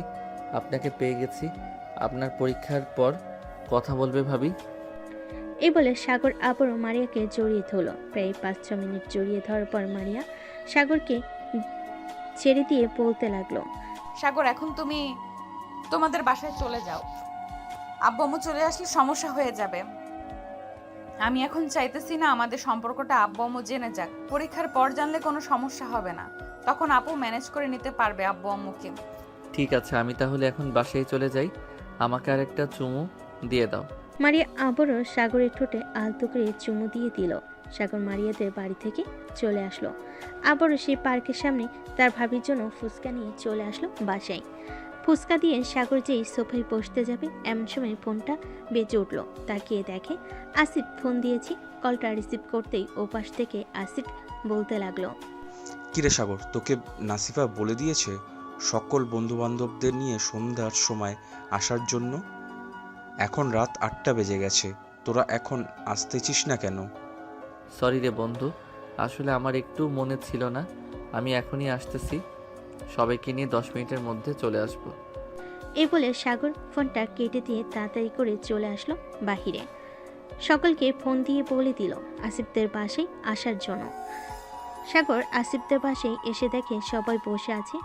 আপনাকে পেয়ে গেছি। আপনার পরীক্ষার পর কথা বলবে ভাবি। এই বলে সাগর আবারও মারিয়াকে জড়িয়ে ধরল। প্রায় 5-6 মিনিট জড়িয়ে ধরার পর মারিয়া সাগরকে ছেড়ে দিয়ে বলতে লাগলো, সাগর, এখন তুমি তোমাদের বাসায় চলে যাও। আব্বু আম্মু চলে আসলে সমস্যা হয়ে যাবে। আমি এখন চাইতেছি না আমাদের সম্পর্কটা আব্বু আম্মু জেনে যাক। পরীক্ষার পর জানলে কোনো সমস্যা হবে না, তখন আপু ম্যানেজ করে নিতে পারবে আব্বু আম্মুকে। ঠিক আছে, আমি তাহলে এখন বাসায় চলে যাই। আমাকে আর একটা চুমু দিয়ে দাও। মারিয়া আবারও সাগরের ঠোঁটে আলতো করে চুমু দিয়ে দিল। সাগর মারিয়াদের বাড়ি থেকে চলে আসলো। আবারও সেই পার্কের সামনে তার ভাবির জন্য ফুচকা নিয়ে চলে আসলো বাসায়। ফুচকা দিয়ে সাগর যেই সোফায় বসতে যাবে এমন সময় ফোনটা বেজে উঠল। তাকিয়ে দেখে আসিফ ফোন দিয়েছি। কলটা রিসিভ করতেই ওপাশ থেকে আসিফ বলতে লাগলো, কিরে সাগর, তোকে নাসিফা বলে দিয়েছে সকল বন্ধুবান্ধবদের নিয়ে সন্ধ্যার সময় আসার জন্য? এখন রাত 8টা বেজে গেছে, তোরা এখন আসতেছিস না কেন? সরি রে বন্ধু, আসলে আমার একটু মনে ছিল না। আমি এখনই আসতেছি, সবাইকে নিয়ে 10 মিনিটের মধ্যে চলে আসব। এই বলে সাগর ফোনটা কেটে দিয়ে তাড়াতাড়ি করে চলে আসলো বাহিরে। সকলকে ফোন দিয়ে বলে দিল আসিফদের বাসায় আসার জন্য। সাগর আসিফদের বাসায় এসে দেখে সবাই বসে আছে।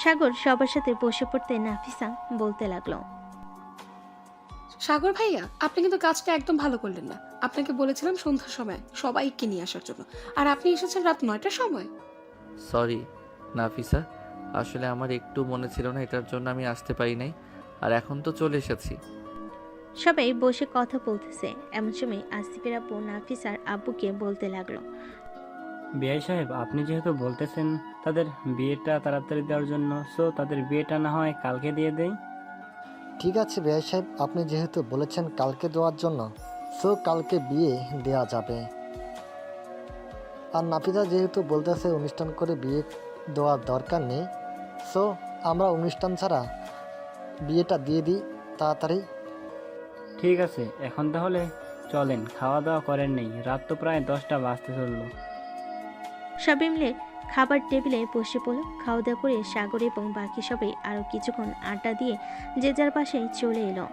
সাগর সবার সাথে বসে পড়তে নাফিসা বলতে লাগলো, সাগর ভাইয়া, আপনি কিন্তু কাজটা একদম ভালো করলেন না। আপনাকে বলেছিলাম সন্ধ্যার সময় সবাইকে নিয়ে আসার জন্য, আর আপনি এসেছেন রাত 9টার সময়। সরি নাফিসা, আসলে আমার একটু মনে ছিল না, এটার জন্য আমি আসতে পারি নাই। আর এখন তো চলে এসেছি। সবাই বসে কথা বলতেছে। এমন সময় আসিফের আব্বু নাফিসার আব্বুকে বলতে লাগলো, বিআই সাহেব, আপনি যেহেতু বলতেছেন তাদের বিয়েটা তাড়াতাড়ি দেওয়ার জন্য, সো তাদের বিয়েটা না হয় কালকে দিয়ে দেই। ঠিক আছে বেয়াই সাহেব, আপনি যেহেতু বলেছেন কালকে দেওয়ার জন্য, সো কালকে বিয়ে দেওয়া যাবে। আর নাফিসা যেহেতু বলতেছে অনুষ্ঠান করে বিয়ে দেওয়ার দরকার নেই, সো আমরা অনুষ্ঠান ছাড়া বিয়েটা দিয়ে দিই তাড়াতাড়ি। ঠিক আছে, এখন তাহলে চলেন, খাওয়া দাওয়া করেন নেই, রাত তো প্রায় 10টা বাজতে চললো। সবাই মিলে খাবার টেবিলে বসে পড়ল। খাওয়া দাওয়া করে সাগর এবং বাকি সবাই আরও কিছুক্ষণ আড্ডা দিয়ে যে যার বাসায় চলে এলো।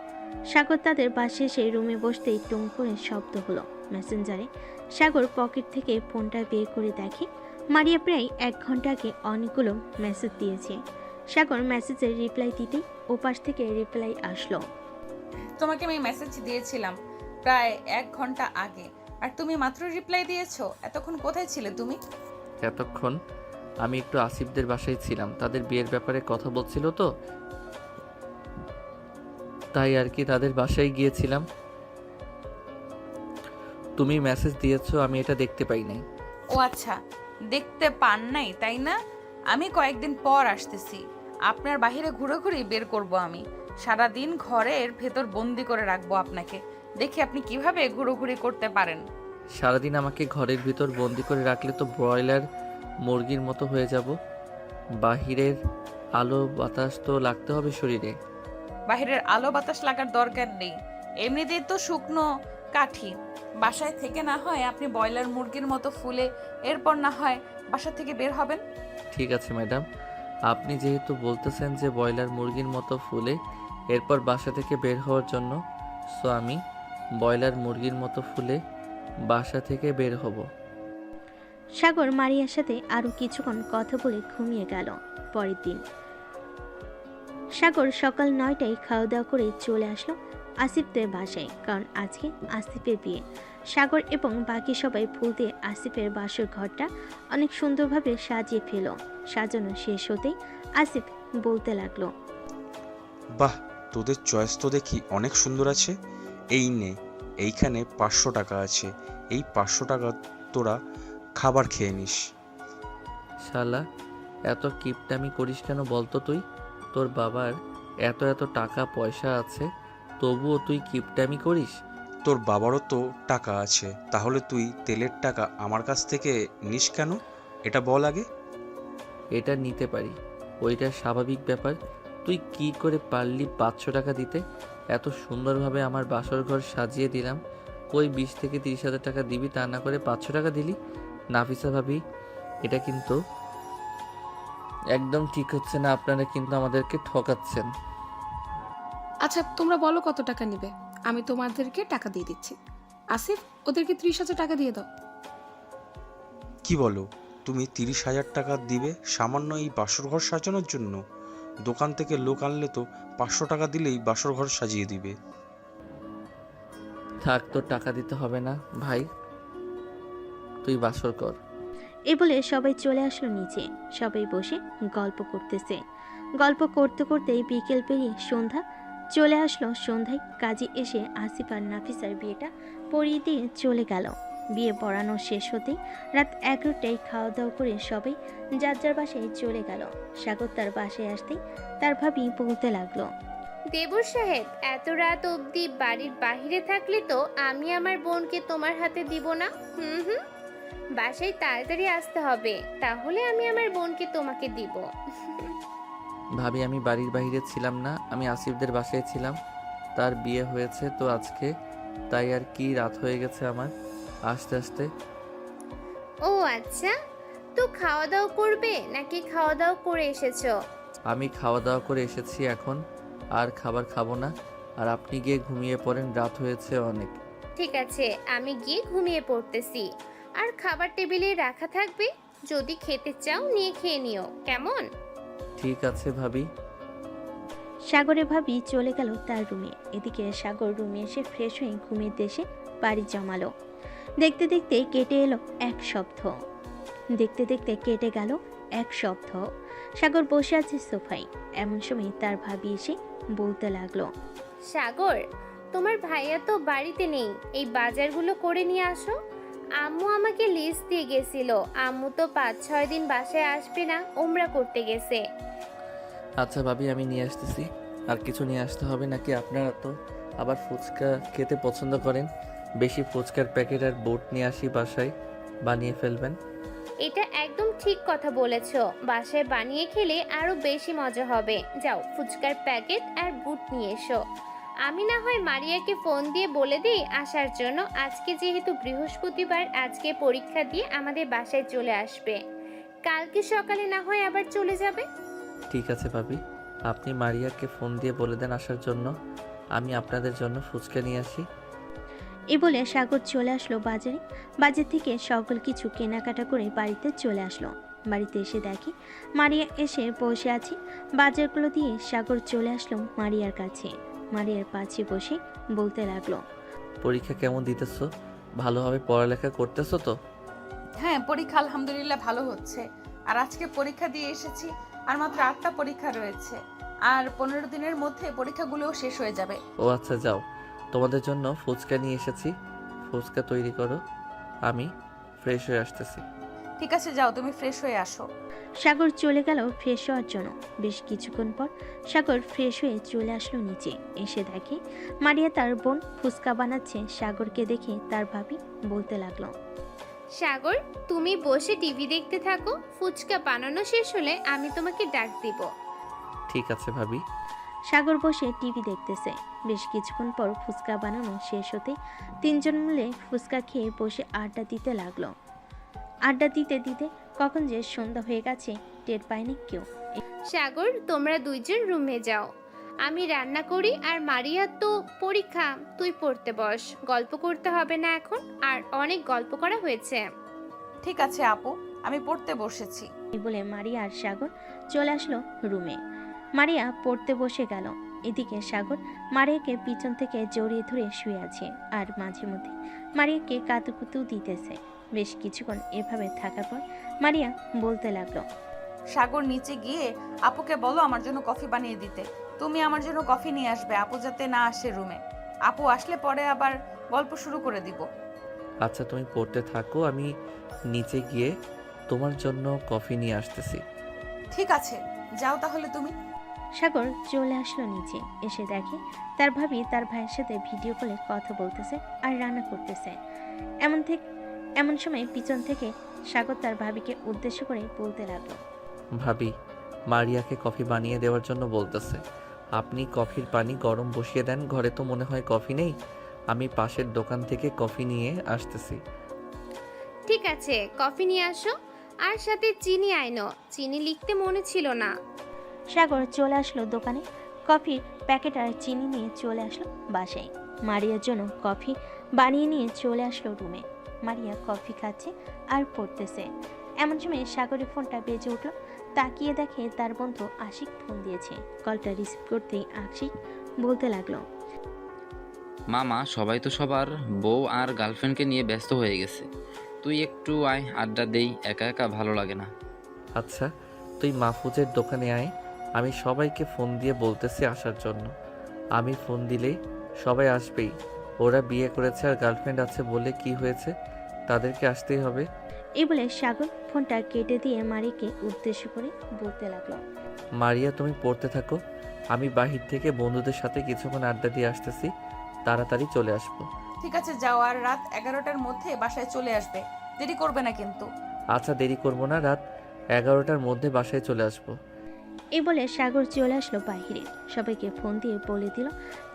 সাগর তাদের বাসে এসে রুমে বসতেই টুং করে শব্দ হলো মেসেঞ্জারে। সাগর পকেট থেকে ফোনটা বের করে দেখে মারিয়া প্রায় 1 ঘন্টা আগে অনেকগুলো মেসেজ দিয়েছে। সাগর মেসেজের রিপ্লাই দিতেই ওপাশ থেকে রিপ্লাই আসলো। তোমাকে আমি মেসেজ দিয়েছিলাম প্রায় 1 ঘন্টা আগে, আর তুমি মাত্র রিপ্লাই দিয়েছো। এতক্ষণ কোথায় ছিলে তুমি? এতক্ষণ আমি একটু আসিফদের বাসায় ছিলাম, তাদের বিয়ের ব্যাপারে কথা বলছিল তো, তাই আর কি তাদের বাসায় গিয়েছিলাম। তুমি মেসেজ দিয়েছো, আমি এটা দেখতে পাই নাই। ও আচ্ছা, দেখতে পান নাই তাই না? আমি কয়েকদিন পর আসতেছি, আপনার বাহিরে ঘুরে বের করব। আমি সারাদিন ঘরের ভেতর বন্দি করে রাখবো আপনাকে, দেখি আপনি কিভাবে ঘুরোঘুরি করতে পারেন। সারাদিন আমাকে ঘরের ভিতর বন্দি করে রাখলে তো ব্রয়লার মুরগির মতো হয়ে যাব। বাহিরের আলো বাতাস তো লাগতে হবে শরীরে। বাহিরের আলো বাতাস লাগার দরকার নেই, এমনিতেই তো শুকনো কাঠি। বাসায় থেকে না হয় আপনি ব্রয়লার মুরগির মতো ফুলে এরপর না হয় বাসা থেকে বের হবেন। ঠিক আছে ম্যাডাম, আপনি যেহেতু বলতেছেন যে ব্রয়লার মুরগির মতো ফুলে এরপর বাসা থেকে বের হওয়ার জন্য, সো আমি ব্রয়লার মুরগির মতো ফুলে বাসা থেকে বের হব। সাগর মারিয়ার সাথে আরও কিছুক্ষণ কথা বলে ঘুমিয়ে গেল। পরের দিন সাগর সকাল 9টায় খাওয়া দাওয়া করে চলে আসলো আসিফদের বাসায়, কারণ আজকে আসিফের বিয়ে। সাগর এবং বাকি সবাই ফুল দিয়ে আসিফের বাসর ঘরটা অনেক সুন্দরভাবে সাজিয়ে ফেল। সাজানো শেষ হতেই আসিফ বলতে লাগলো, বাহ, তোদের চয়েস তো দেখি অনেক সুন্দর আছে। এই নে, এইখানে 500 টাকা আছে, এই 500 টাকা তোরা খাবার খেয়ে নিস। শালা, এত কিপটামি করিস কেন বলতো তুই? তোর বাবার এত এত টাকা পয়সা আছে, তবুও তুই কিপটামি করিস? তোর বাবারও তো টাকা আছে, তাহলে তুই তেলের টাকা আমার কাছ থেকে নিস কেন? এটা বল আগে। এটা নিতে পারি, ওইটা স্বাভাবিক ব্যাপার। তুই কি করে পারলি 500 টাকা দিতে? এত সুন্দরভাবে আমার বাসর ঘর সাজিয়ে দিলাম, কই 20 থেকে 30 হাজার টাকা দিবি, তা না করে 500 টাকা দিলি? নাফিসা ভাবি, এটা কিন্তু একদম ঠিক হচ্ছে না, আপনারা কিন্তু আমাদেরকে ঠকাচ্ছেন। আচ্ছা তোমরা বলো কত টাকা নিবে, আমি তোমাদেরকে টাকা দিয়ে দিচ্ছি। আসিফ, ওদেরকে 30,000 টাকা দিয়ে দাও। কি বলো, তুমি 30,000 টাকা দিবে সামান্য এই বাসর ঘর সাজানোর জন্য? দোকান থেকে লোক আনলে তো 500 টাকা দিলেই বাসর ঘর সাজিয়ে দিবে। থাক, তোর টাকা দিতে হবে না ভাই, তুই বাসর কর। এ বলে সবাই চলে আসলো নিচে। সবাই বসে গল্প করতেছে। গল্প করতে করতেই বিকেল পেরিয়ে সন্ধ্যা চলে আসলো। সন্ধ্যায় কাজী এসে আসিফ আর নাফিসার বিয়েটা পড়িয়ে দিয়ে চলে গেল। বিয়ে পড়ানো শেষ হতেই রাত 11টায় খাওয়া দাওয়া করে সবাই যার যার বাসায় চলে গেল। সাগর তার বাসায় আসতেই তার ভাবি বলতে লাগলো, দেবর সাহেব, এত রাত অবধি বাড়ির বাহিরে থাকলে তো আমি আমার বোনকে তোমার হাতে দিব না। বাসায় তাড়াতাড়ি আসতে হবে, তাহলে আমি আমার বোনকে তোমাকে দিব। ভাবি, আমি বাড়ির বাইরে ছিলাম না, আমি আসিফদের বাসায় ছিলাম। তার বিয়ে হয়েছে তো আজকে, তাই আর কি রাত হয়ে গেছে আমার আসতে আসতে। ও আচ্ছা, তো খাওয়া দাওয়া করবে নাকি খাওয়া দাওয়া করে এসেছো? আমি খাওয়া দাওয়া করে এসেছি, এখন আর খাবার খাবো না। আর আপনি গিয়ে ঘুমিয়ে পড়েন, রাত হয়েছে অনেক। ঠিক আছে, আমি গিয়ে ঘুমিয়ে পড়তেছি। আর খাবার টেবিলে রাখা থাকবে, যদি খেতে চাও নিয়ে খেয়ে নিও, কেমন? ঠিক আছে ভাবি। সাগরের ভাবি চলে গেল তার রুমে। এদিকে সাগর রুমে এসে ফ্রেশ হয়ে ঘুমের দেশে বাড়ি জমালো। দেখতে দেখতে কেটে এলো 1 সপ্তাহ। দেখতে দেখতে কেটে গেল 1 সপ্তাহ। সাগর বসে আছে সোফায়। এমন সময় তার ভাবি এসে বলতে লাগলো, সাগর, তোমার ভাইয়া তো বাড়িতে নেই, এই বাজারগুলো করে নিয়ে আসো। আম্মু আমাকে লিস্ট দিয়ে গেছিল, আম্মু তো 5-6 দিন বাসায় আসবে না, ওমরা করতে গেছে। আচ্ছা ভাবি, আমি নিয়ে আসতেছি। আর কিছু নিয়ে আসতে হবে নাকি? আপনারা তো আবার ফুচকা খেতে পছন্দ করেন। বেশি ফুচকার প্যাকেট আর বুট নিয়ে আসি, বাসায় বানিয়ে ফেলবেন। এটা একদম ঠিক কথা বলেছো, বাসায় বানিয়ে খেলে আরো বেশি মজা হবে। যাও ফুচকার প্যাকেট আর বুট নিয়ে এসো। আমি না হয় মারিয়াকে ফোন দিয়ে বলে দিই আসার জন্য। আজকে যেহেতু বৃহস্পতিবার, আজকে পরীক্ষা দিয়ে আমাদের বাসায় চলে আসবে। কালকে সকালে না হয় আবার চলে যাবে। ঠিক আছে ভাবি, আপনি মারিয়াকে ফোন দিয়ে বলে দেন আসার জন্য। আমি আপনাদের জন্য ফুচকা নিয়ে আসি। এ বলে সাগর চলে আসলো বাজারে। বাজার থেকে সকল কিছু কেনাকাটা করে বাড়িতে চলে আসলো। বাড়িতে এসে দেখে মারিয়া এসে বসে আছে। বাজারগুলো দিয়ে সাগর চলে আসলো মারিয়ার কাছে। মারিয়ার পাশে বসে বলতে লাগলো, পরীক্ষা কেমন দিতেছো? ভালোভাবে পড়ালেখা করতেছো তো? হ্যাঁ, পরীক্ষা আলহামদুলিল্লাহ ভালো হচ্ছে। আর আজকে পরীক্ষা দিয়ে এসেছি, আর মাত্র 8টা পরীক্ষা রয়েছে। আর 15 দিনের মধ্যে পরীক্ষাগুলোও শেষ হয়ে যাবে। ও আচ্ছা, যাও, তোমাদের জন্য ফুচকা নিয়ে এসেছি। ফুচকা তৈরি করো, আমি ফ্রেশ হয়ে আসতেছি। ঠিক আছে, যাও, তুমি ফ্রেশ হয়ে আসো। সাগর চলে গেল ফ্রেশ হওয়ার জন্য। বেশ কিছুক্ষণ পর সাগর ফ্রেশ হয়ে চলে আসলো নিচে। এসে দেখে মারিয়া তার বোন ফুচকা বানাচ্ছে। সাগরকে দেখে তার ভাবি বলতে লাগলো, সাগর, তুমি বসে টিভি দেখতে থাকো। ফুচকা বানানো শেষ হলে আমি তোমাকে ডাক দিব। ঠিক আছে ভাবি। সাগর বসে টিভি দেখতেছে। বেশ কিছুক্ষণ পর ফুচকা বানানো শেষ হতে তিনজন মিলে ফুচকা খেয়ে বসে আড্ডা দিতে লাগলো। আড্ডা দিতে দিতে কখন যে সন্ধ্যা হয়ে গেছে টের পায়নি কেউ। সাগর, তোমরা দুইজন রুমে যাও, আমি রান্না করি। আর মারিয়া তো পরীক্ষা, তুই পড়তে বস। গল্প করতে হবে না এখন, আর অনেক গল্প করা হয়েছে। ঠিক আছে আপু, আমি পড়তে বসেছি। এই বলে মারিয়া আর সাগর চলে আসলো রুমে। মারিয়া পড়তে বসে গেল। এদিকে সাগর মারিয়াকে পিছন থেকে জড়িয়ে ধরে শুয়ে আছে, আর মাঝে মধ্যে মারিয়াকে কাতুকুতু দিতেছে। বেশ কিছুক্ষণ এভাবে থাকার পর মারিয়া বলতে লাগলো, সাগর, নিচে গিয়ে আপুকে বলো আমার জন্য কফি বানিয়ে দিতে। তুমি আমার জন্য কফি নিয়ে আসবে, আপু যাতে না আসে রুমে। আপু আসলে পরে আবার গল্প শুরু করে দিব। আচ্ছা, তুমি পড়তে থাকো, আমি নিচে গিয়ে তোমার জন্য কফি নিয়ে আসতেছি। ঠিক আছে, যাও তাহলে তুমি। সাগর চলে আসলো নিচে। এসে দেখে তার ভাবি তার ভাইয়ের সাথে ভিডিও কলে কথা বলতেছে আর রান্না করতেছে। এমন সময় পিছন থেকে সাগর তার ভাবিকে উদ্দেশ্য করে বলতে লাগলো, ভাবি, মারিয়াকে কফি বানিয়ে দেওয়ার জন্য বলতেছে। আপনি কফির পানি গরম বসিয়ে দেন। ঘরে তো মনে হয় কফি নেই। আমি পাশের দোকান থেকে কফি নিয়ে আসতেছি। ঠিক আছে, কফি নিয়ে আসো, আর সাথে চিনি আইনো। চিনি লিখতে মনে ছিল না। সাগর চলে আসলো দোকানে। কফির প্যাকেট আর চিনি নিয়ে চলে আসলো বাসায়। মারিয়ার জন্য কফি বানিয়ে নিয়ে চলে আসলো রুমে। মারিয়া কফি খাচ্ছে আর পড়তেছে। এমন সময় সাগরের ফোনটা বেজে উঠলো। তাকিয়ে দেখে তার বন্ধু আশিক ফোন দিয়েছে। কলটা রিসিভ করতেই আশিক বলতে লাগলো, মামা, সবাই তো সবার বউ আর গার্লফ্রেন্ডকে নিয়ে ব্যস্ত হয়ে গেছে। তুই একটু আয়, আড্ডা দেই, একা একা ভালো লাগে না। আচ্ছা, তুই মাহফুজের দোকানে আয়, আমি সবাইকে ফোন দিয়ে বলতেছি আসার জন্য। আমি ফোন দিলেই সবাই আসবেই। ওরা বিয়ে করেছে আর গার্লফ্রেন্ড আছে বলে কি হয়েছে, তাদেরকে আসতেই হবে। এই বলে সাগর ফোনটা কেটে দিয়ে মারিয়াকে উদ্দেশ্য করে বলতে লাগলো, মারিয়া, তুমি পড়তে থাকো, আমি বাহির থেকে বন্ধুদের সাথে কিছুক্ষণ আড্ডা দিয়ে আসতেছি। তাড়াতাড়ি চলে আসবো। ঠিক আছে, যাও, আর রাত 11টার মধ্যে বাসায় চলে আসবে। দেরি করবে না কিন্তু। আচ্ছা, দেরি করবো না, রাত 11টার মধ্যে বাসায় চলে আসবো। এই বলে সাগর চলে আসলো বাহিরে। সবাইকে ফোন দিয়ে বলে দিল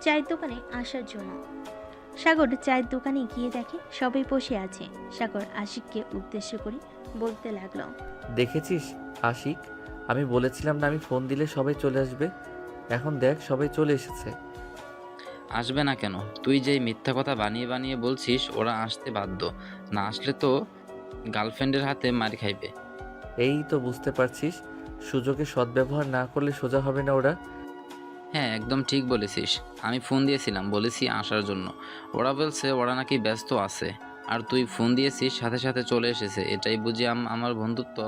চায়ের দোকানে আসার জন্য। সাগর চায়ের দোকানে গিয়ে দেখে সবাই বসে আছে। সাগর আশিককে উদ্দেশ্য করে বলতে লাগলো, দেখেছিস আশিক, আমি বলেছিলাম না আমি ফোন দিলে সবাই চলে আসবে। এখন দেখ, সবাই চলে এসেছে। আসবে না কেন? তুই যেই মিথ্যা কথা বানিয়ে বানিয়ে বলছিস, ওরা আসতে বাধ্য। না আসলে তো গার্লফ্রেন্ডের হাতে মার খাইবে। এই তো বুঝতে পারছিস, সুযোগে সদ্ব্যবহার না করলে সোজা হবে না ওরা। হ্যাঁ, একদম ঠিক বলেছিস। আমি ফোন দিয়েছিলাম, বলেছি আসার জন্য। ওরা বলছে ওরা নাকি ব্যস্ত আছে, আর তুই ফোন দিয়েছিস, সাথে সাথে চলে এসেছে। এটাই বুঝি আমার বন্ধুত্ব?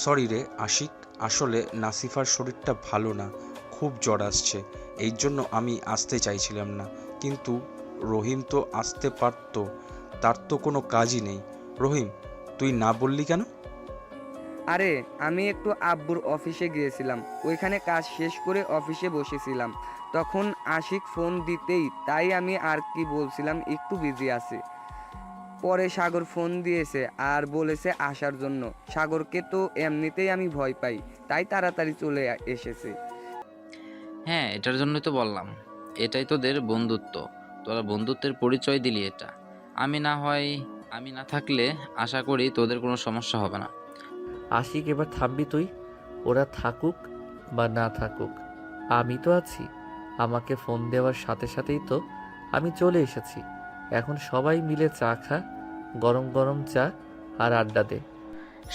সরি রে আশিক, আসলে নাসিফার শরীরটা ভালো না, খুব জ্বর আসছে, এই জন্য আমি আসতে চাইছিলাম না। কিন্তু রহিম তো আসতে পারতো, তার তো কোনো কাজই নেই। রহিম, তুই না বললি কেন? আরে আমি একটু আব্বুর অফিসে গিয়েছিলাম, ওইখানে কাজ শেষ করে অফিসে বসেছিলাম, তখন আশিক ফোন দিতেই, তাই আমি আর কি বলছিলাম একটু বিজি আছি। পরে সাগর ফোন দিয়েছে আর বলেছে আসার জন্য। সাগরকে তো এমনিতেই আমি ভয় পাই, তাই তাড়াতাড়ি চলে এসেছে। হ্যাঁ, এটার জন্যই তো বললাম, এটাই তোদের বন্ধুত্ব। তোরা বন্ধুত্বের পরিচয় দিলি এটা। আমি না থাকলে আশা করি তোদের কোনো সমস্যা হবে না। আশিক, এবার থামবি তুই? ওরা থাকুক বা না থাকুক, আমি তো আছি। আমাকে ফোন দেওয়ার সাথে সাথেই তো আমি চলে এসেছি। এখন সবাই মিলে চা খা, গরম গরম চা, আর আড্ডা দে।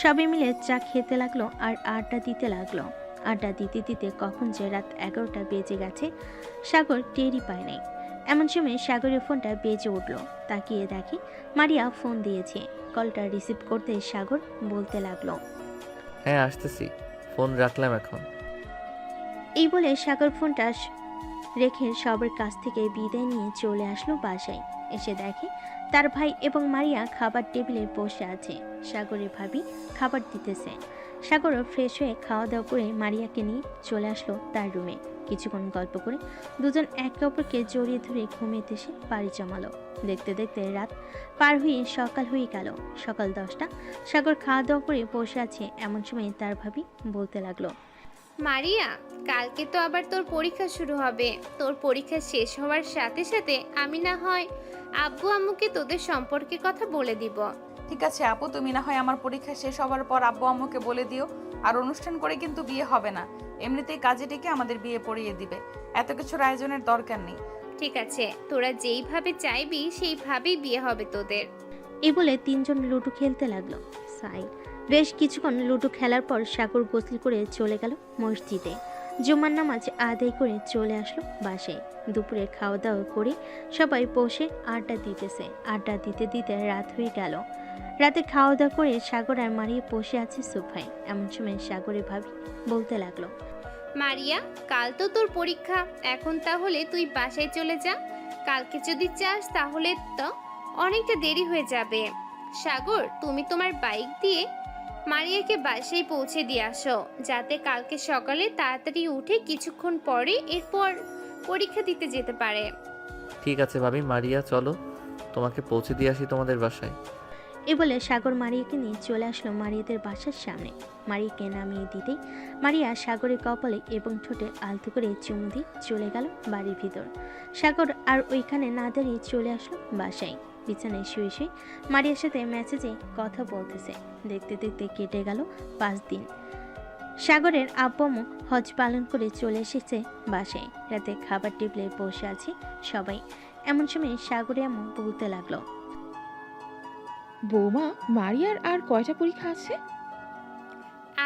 সবাই মিলে চা খেতে লাগলো আর আড্ডা দিতে লাগলো। আড্ডা দিতে দিতে কখন যে রাত 11টা বেজে গেছে সাগর টেরই পায় নাই। এমন সময় সাগরের ফোনটা বেজে উঠল। তাকিয়ে দেখে মারিয়া ফোন দিয়েছে। কলটা রিসিভ করতে সাগর বলতে লাগলো, হ্যাঁ আসতেছি, ফোন রাখলাম এখন। এই বলে সাগর ফোনটা রেখে সবার কাছ থেকে বিদায় নিয়ে চলে আসলো বাসায়। এসে দেখে তার ভাই এবং মারিয়া খাবার টেবিলে বসে আছে। সাগরের ভাবি খাবার দিতেছে। সাগরও ফ্রেশ হয়ে খাওয়া দাওয়া করে মারিয়াকে নিয়ে চলে আসলো তার রুমে। কিছুক্ষণ গল্প করে দুজন একে অপরকে জড়িয়ে ধরে ঘুমিয়ে এসে পাড়ি জমালো। দেখতে দেখতে রাত পার হয়ে সকাল হয়ে গেল। সকাল 10টা। সাগর খাওয়া দাওয়া করে বসে আছে। এমন সময় তার ভাবি বলতে লাগলো, মারিয়া, কালকে তো আবার তোর পরীক্ষা শুরু হবে। তোর পরীক্ষা শেষ হওয়ার সাথে সাথে আমি না হয় আব্বু আম্মুকে তোদের সম্পর্কে কথা বলে দিব। ঠিক আছে আপু, তুমি না হয় আমার পরীক্ষা শেষ হওয়ার পর আব্বু আম্মুকে বলে দিও। আর অনুষ্ঠান করে কিন্তু বিয়ে হবে না, এমনিতেই কাজে ডেকে আমাদের বিয়ে পড়িয়ে দিবে। এত কিছুর আয়োজনের দরকার নেই। ঠিক আছে, তোরা যেইভাবে চাইবি সেইভাবেই বিয়ে হবে তোদের। এই বলে তিনজন লুডো খেলতে লাগলো। বেশ কিছুক্ষণ লুডো খেলার পর সাগর গোসল করে চলে গেল মসজিদে। জুমার নামাজ আদায় করে চলে আসলো বাসায়। দুপুরে খাওয়া দাওয়া করে সবাই বসে আড্ডা দিতেছে। আড্ডা দিতে দিতে রাত হয়ে গেল। রাতে খাওয়া দাওয়া করে সাগর আর মারিয়া বসে আছে সোফায়। এমন সময় সাগরের ভাবি বলতে লাগলো, মারিয়া, কাল তো তোর পরীক্ষা, এখন তাহলে তুই বাসায় চলে যা। কালকে যদি চাস তাহলে তো অনেকটা দেরি হয়ে যাবে। সাগর, তুমি তোমার বাইক দিয়ে মারিয়াকে বাসায় পৌঁছে দিয়ে আসো, যাতে কালকে সকালে তাড়াতাড়ি উঠে কিছুক্ষণ পরে এরপর পরীক্ষা দিতে যেতে পারে। ঠিক আছে ভাবি, মারিয়া চলো তোমাকে পৌঁছে দিয়ে আসি তোমাদের বাসায়। এ বলে সাগর মারিয়াকে নিয়ে চলে আসলো মারিয়াদের বাসার সামনে। মারিয়াকে নামিয়ে দিতেই মারিয়া সাগরের কপালে এবং ঠোঁটে আলতো করে চুমু দিয়ে চলে গেল বাড়ির ভিতর। সাগর আর ওইখানে না দাঁড়িয়ে চলে আসলো বাসায়। বিছানায় শুয়ে শুয়ে মারিয়ার সাথে মেসেজে কথা বলতেছে। দেখতে দেখতে কেটে গেল 5 দিন। সাগরের আব্বু আম্মু হজ পালন করে চলে এসেছে বাসায়। রাতে খাবার টেবিলে বসে আছে সবাই। এমন সময় সাগরের আম্মু বলতে লাগলো, বৌমা, মারিয়ার আর কয়টা পরীক্ষা আছে?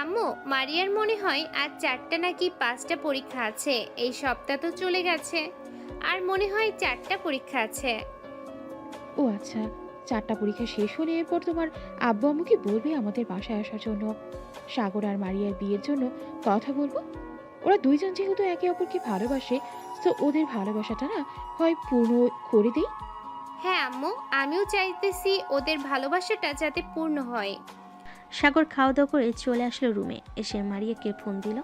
আম্মু, মারিয়ার মনে হয় আজ 4টা নাকি 5টা পরীক্ষা আছে। এই সপ্তাহ তো চলে গেছে, আর মনে হয় 4টা পরীক্ষা আছে। ও আচ্ছা, 4টা পরীক্ষা শেষ হলে এরপর তোমার আব্বু আম্মুকে বলবে আমাদের বাসায় আসার জন্য। সাগর আর মারিয়ার বিয়ের জন্য কথা বলবো। ওরা দুইজন যেহেতু একে অপরকে ভালোবাসে, তো ওদের ভালোবাসাটা না হয় পূর্ণ করে দেই। হ্যাঁ আম্মু, আমিও চাইতেছি ওদের ভালোবাসাটা যাতে পূর্ণ হয়। সাগর খাওয়া দাওয়া করে চলে আসলো রুমে। এসে মারিয়াকে ফোন দিল।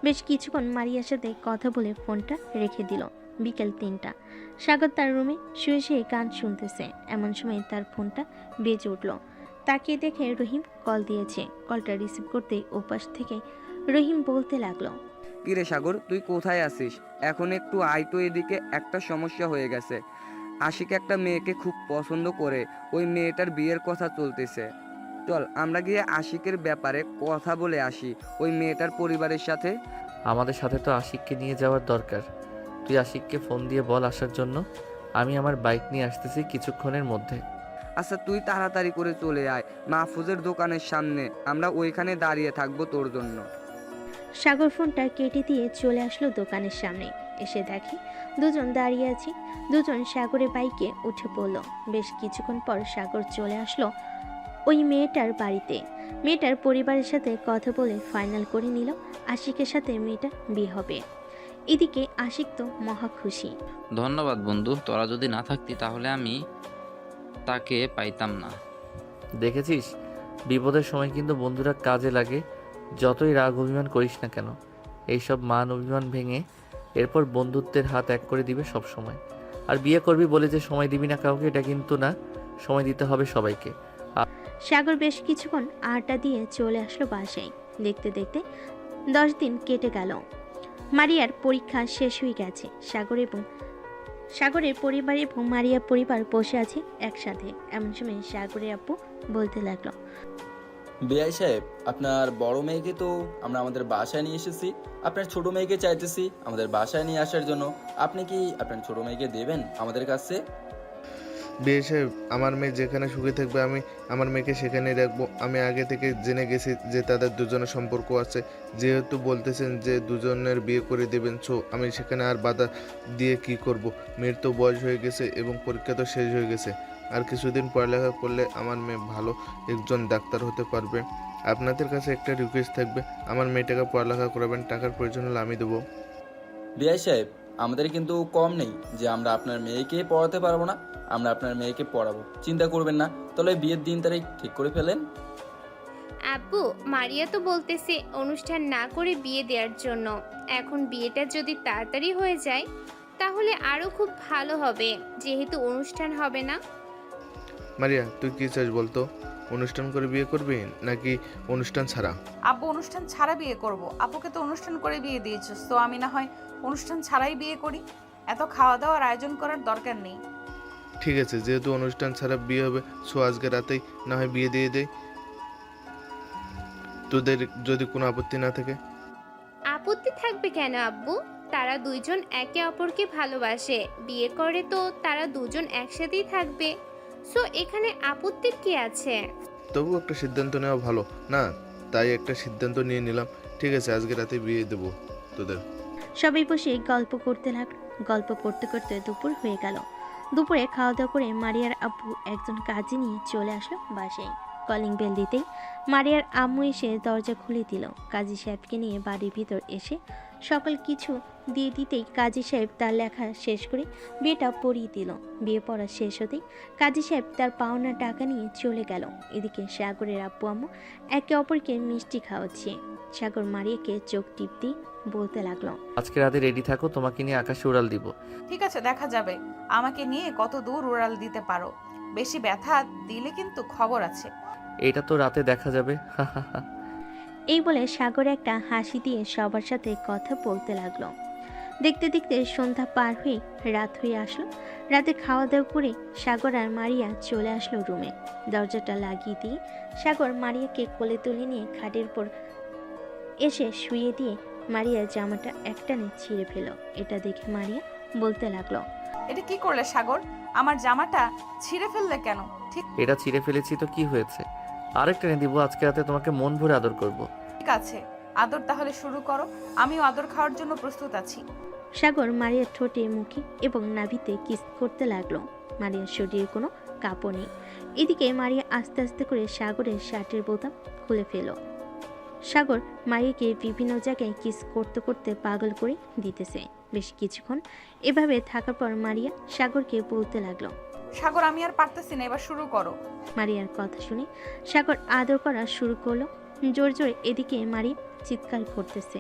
বেশ কিছুক্ষণ মারিয়ার সাথে কথা বলে ফোনটা রেখে দিল। বিকেল 3টা। সাগর তার রুমে শুয়ে শুয়ে গান শুনতেছে। এমন সময় তার ফোনটা বেজে উঠল। তাকিয়ে দেখে রহিম কল দিয়েছে। কলটা রিসিভ করতেই ওপাশ থেকে রহিম বলতে লাগলো, কিরে সাগর, তুই কোথায় আছিস? এখন একটু আয় তো এদিকে, একটা সমস্যা হয়ে গেছে। আশিক একটা মেয়েকে খুব পছন্দ করে, ওই মেয়েটার বিয়ের কথা চলতেছে। চল আমরা গিয়ে আশিকের ব্যাপারে কথা বলে আসি ওই মেয়েটার পরিবারের সাথে। আমাদের সাথে তো আশিককে নিয়ে যাওয়ার দরকার। তুই আশিককে ফোন দিয়ে বল আসার জন্য। আমি আমার বাইক নিয়ে আসতেছি কিছুক্ষণের মধ্যে। আচ্ছা, তুই তাড়াতাড়ি করে চলে আয় মাহফুজের দোকানের সামনে, আমরা ওইখানে দাঁড়িয়ে থাকবো তোর জন্য। সাগর ফোনটা কেটে দিয়ে চলে আসলো দোকানের সামনে। এসে দেখে দুজন দাঁড়িয়ে আছে। দুজন সাগরের বাইকে উঠে পড়ল। বেশ কিছুক্ষণ পর সাগর চলে আসলো ওই মেয়েটার বাড়িতে। মেয়েটার পরিবারের সাথে কথা বলে ফাইনাল করে নিল আশিকের সাথে মেয়েটা বিয়ে হবে। এদিকে আশিক তো মহা খুশি। ধন্যবাদ বন্ধু, তোরা যদি না থাকতি তাহলে আমি তাকে পাইতাম না। দেখেছিস বিপদের সময় কিন্তু বন্ধুরা কাজে লাগে। যতই রাগ অভিমান করিস না কেন, এইসব মান অভিমান ভেঙে এরপর বন্ধুত্বের হাত এক করে দিবে সব সময়। আর বিয়ে করবি বলে যে সময় দিবি না কাউকে, এটা কিন্তু না, সময় দিতে হবে সবাইকে। সাগর বেশ কিছুক্ষণ আড্ডা দিয়ে চলে আসলো বাসায়। দেখতে দেখতে 10 দিন কেটে গেল। মারিয়ার পরীক্ষা শেষ হয়ে গেছে। সাগরের পরিবার এবং মারিয়ার পরিবার বসে আছে একসাথে। এমন সময় সাগরের আব্বু বলতে লাগলো, বিআই সাহেব, আপনার বড় মেয়েকে তো আমরা আমাদের বাসায় নিয়ে এসেছি, আপনার ছোট মেয়েকে চাইতেছি আমাদের বাসায় নিয়ে আসার জন্য। আপনি কি আপনার ছোট মেয়েকে দেবেন আমাদের কাছে? বিয়ে সাহেব, আমার মেয়ে যেখানে সুখে থাকবে আমি আমার মেয়েকে সেখানেই রাখবো। আমি আগে থেকে জেনে গেছি যে তাদের দুজনের সম্পর্ক আছে। যেহেতু বলতেছেন যে দুজনের বিয়ে করে দেবেন, সো আমি সেখানে আর বাধা দিয়ে কি করব? মেয়ের তো বয়স হয়ে গেছে এবং পরীক্ষা তো শেষ হয়ে গেছে। আর কিছুদিন পড়ালেখা করলে আমার মেয়ে ভালো একজন ডাক্তার হতে পারবে। আপনাদের কাছে একটা রিকোয়েস্ট থাকবে, আমার মেয়েটাকে পড়ালেখা করাবেন, টাকার প্রয়োজন হলে আমি দেবো। বিআই সাহেব, আমাদের কিন্তু কম নেই যে আমরা আপনার মেয়েকে পড়াতে পারবো না। আমরা আপনার মেয়েকে পড়াবো, চিন্তা করবেন না। তাহলে বিয়ের দিন তারিখ ঠিক করে ফেলেন। আব্বু, মারিয়া তো বলতেছে অনুষ্ঠান না করে বিয়ে দেওয়ার জন্য। এখন বিয়েটা যদি তাড়াতাড়ি হয়ে যায় তাহলে আরো খুব ভালো হবে, যেহেতু অনুষ্ঠান হবে না। মারিয়া, তুই কি চাস বলতো? অনুষ্ঠান করে বিয়ে করবি নাকি অনুষ্ঠান ছাড়া? আব্বু অনুষ্ঠান ছাড়া বিয়ে করব। আপুকে তো অনুষ্ঠান করে বিয়ে দিয়েছিস, তো আমি না হয় অনুষ্ঠান ছাড়াই বিয়ে করি। এত খাওয়া দাওয়ার আয়োজন করার দরকার নেই। ঠিক আছে, যেহেতু অনুষ্ঠান ছাড়া বিয়ে হবে, সো আজকে রাতেই না হয় বিয়ে দিয়ে দেয়, তোদের যদি কোনো আপত্তি না থাকে। আপত্তি থাকবে কেন আব্বু? তারা দুইজন একে অপরকে ভালোবাসে, বিয়ে করে তো তারা দুজন একসাথেই থাকবে। সো এখানে আপত্তির কি আছে? তবু একটা সিদ্ধান্ত নেওয়া ভালো না, তাই একটা সিদ্ধান্ত নিয়ে নিলাম। ঠিক আছে, আজকে রাতে বিয়ে দেবো তোদের। সবাই বসে গল্প করতে লাগলো। গল্প করতে করতে দুপুর হয়ে গেল। দুপুরে খাওয়া দাওয়া করে মারিয়ার আব্বু একজন কাজী নিয়ে চলে আসলো বাসায়। কলিং বেল দিতেই মারিয়ার আম্মু এসে দরজা খুলে দিল। কাজী সাহেবকে নিয়ে বাড়ির ভিতর এসে সকল কিছু দিয়ে দিতেই কাজী সাহেব তার লেখা শেষ করে বিয়েটা পড়িয়ে দিল। বিয়ে পড়া শেষ হতেই কাজী সাহেব তার পাওনা টাকা নিয়ে চলে গেল। এদিকে সাগরের আব্বু আম্মু একে অপরকে মিষ্টি খাওয়াচ্ছে। সাগর মারিয়াকে চোখ টিপ দিয়ে বলতে লাগলো, আজকে রাতে রেডি থাকো, তোমাকে নিয়ে আকাশে উড়াল দিব। ঠিক আছে, দেখা যাবে আমাকে নিয়ে কত দূর উড়াল দিতে পারো। বেশি ব্যথা দিলে কিন্তু খবর আছে। এটা তো রাতে দেখা যাবে। এই বলে সাগর একটা হাসি দিয়ে সবার সাথে কথা বলতে লাগলো। দেখতে দেখতে সন্ধ্যা পার হয়ে রাত হয়ে আসলো। রাতে খাওয়া দাওয়া করে সাগর আর মারিয়া চলে আসলো রুমে। দরজাটা লাগিয়ে দিয়ে সাগর মারিয়াকে কোলে তুলে নিয়ে খাটের উপর এসে শুয়ে দিয়ে মারিয়া জামাটা একটানে ছিঁড়ে ফেল। এটা দেখে মারিয়া বলতে লাগলো, এটা কি করলে সাগর? আমার জামাটা ছিঁড়ে ফেললে কেন? ঠিক এটা ছিঁড়ে ফেলেছি তো কি হয়েছে, আরেকটা এনে দিব। আজকে রাতে তোমাকে মন ভরে আদর করব। আছে, আদর তাহলে শুরু করো। আমিও আদর খাওয়ার জন্য প্রস্তুত আছি। সাগর মারিয়ার ঠোঁটে, মুখে এবং নাভিতে কিস করতে লাগলো। মারিয়ার শরীরে কোনো কাপড় নেই। এদিকে মারিয়া আস্তে আস্তে করে সাগরের শার্টের বোতাম খুলে ফেল। সাগর মারিয়াকে বিভিন্ন জায়গায় কিস করতে করতে পাগল করে দিতেছে। বেশ কিছুক্ষণ এভাবে থাকার পর মারিয়া সাগরকে বলতে লাগলো, সাগর আমি আর পারতেছি না, এবার শুরু করো। মারিয়ার কথা শুনে সাগর আদর করা শুরু করলো জোরে জোরে। এদিকে মারিয়া চিৎকার করতেছে,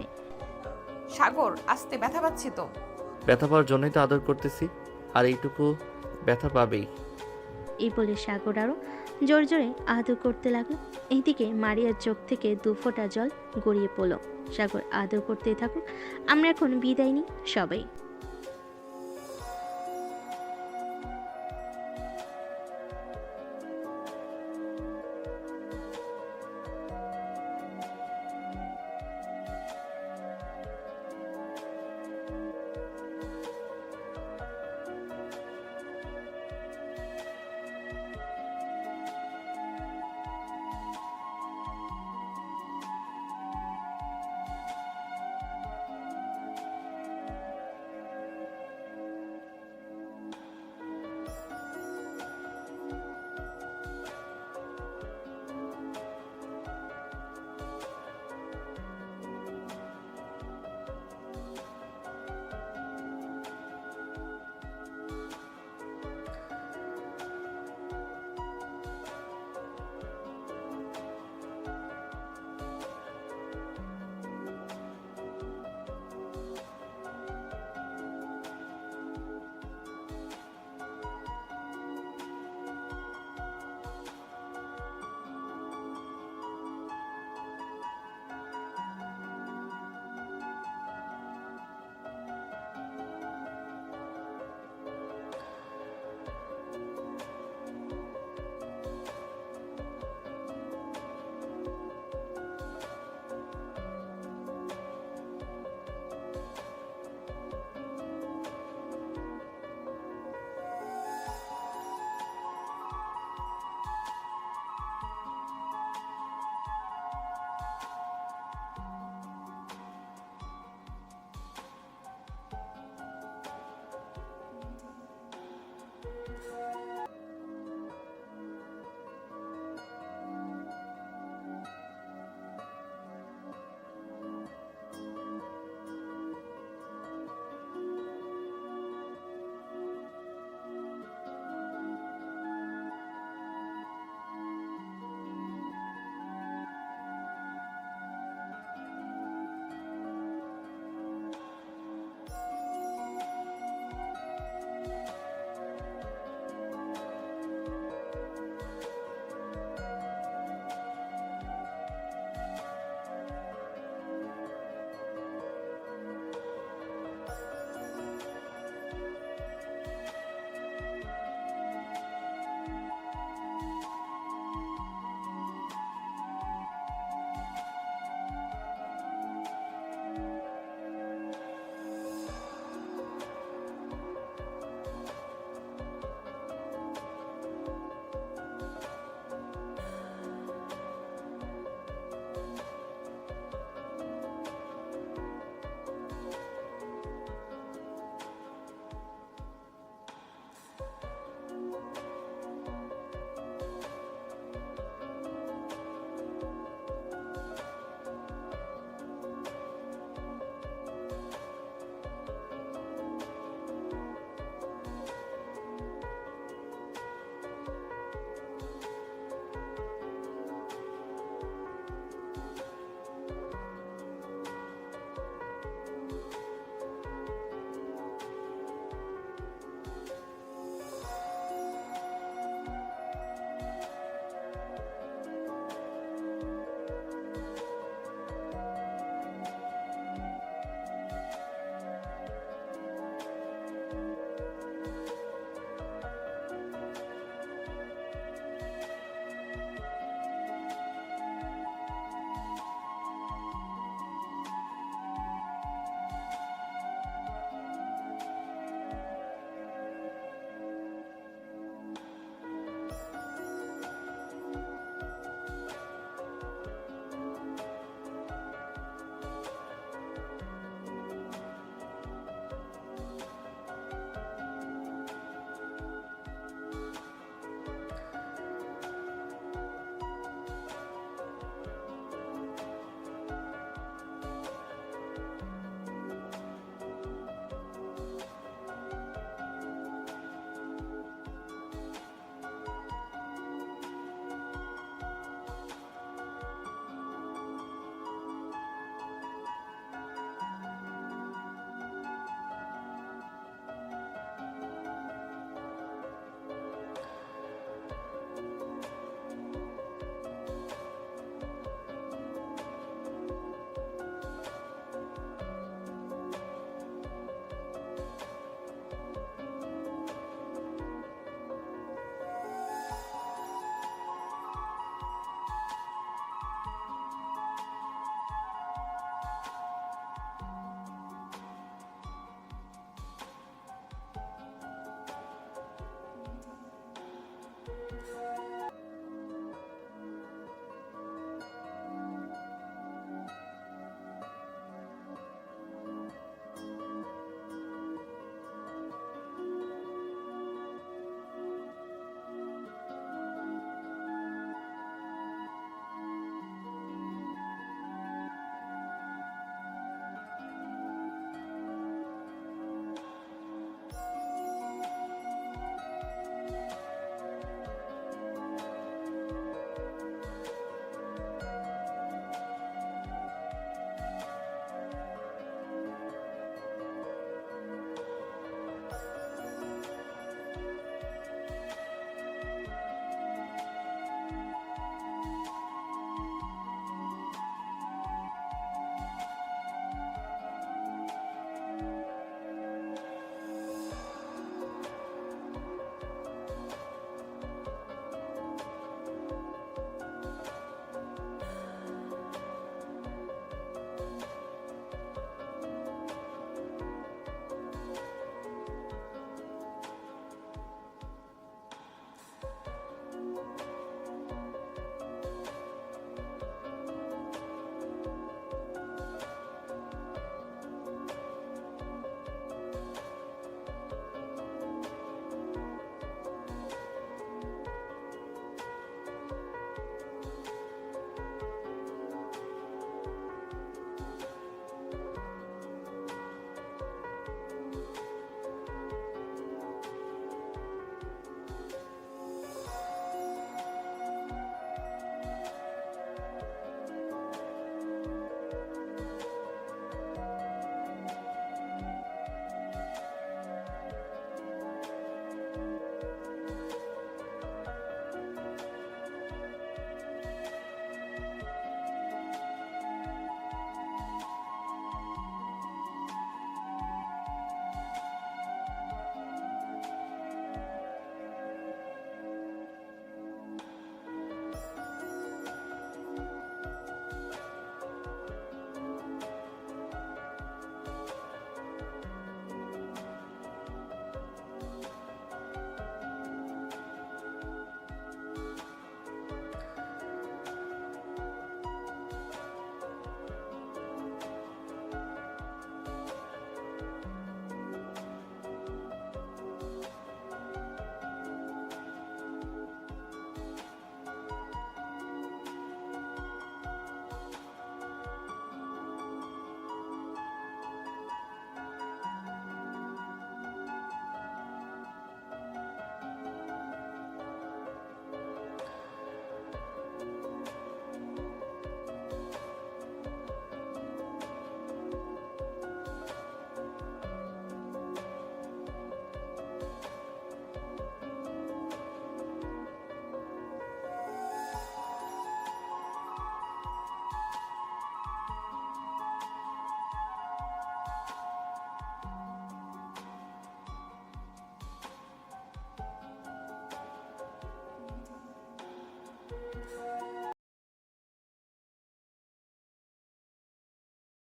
সাগর আস্তে, ব্যথা পাচ্ছি তো। ব্যথা পাওয়ার জন্যই তো আদর করতেছি, আর এইটুকু ব্যথা পাবেই। এই বলে সাগর আরো জোরে জোরে আদর করতে লাগলো। এইদিকে মারিয়ার চোখ থেকে 2 ফোঁটা জল গড়িয়ে পড়ল। সাগর আদর করতে থাকুক। আমরা এখন বিদায় নিই সবাই।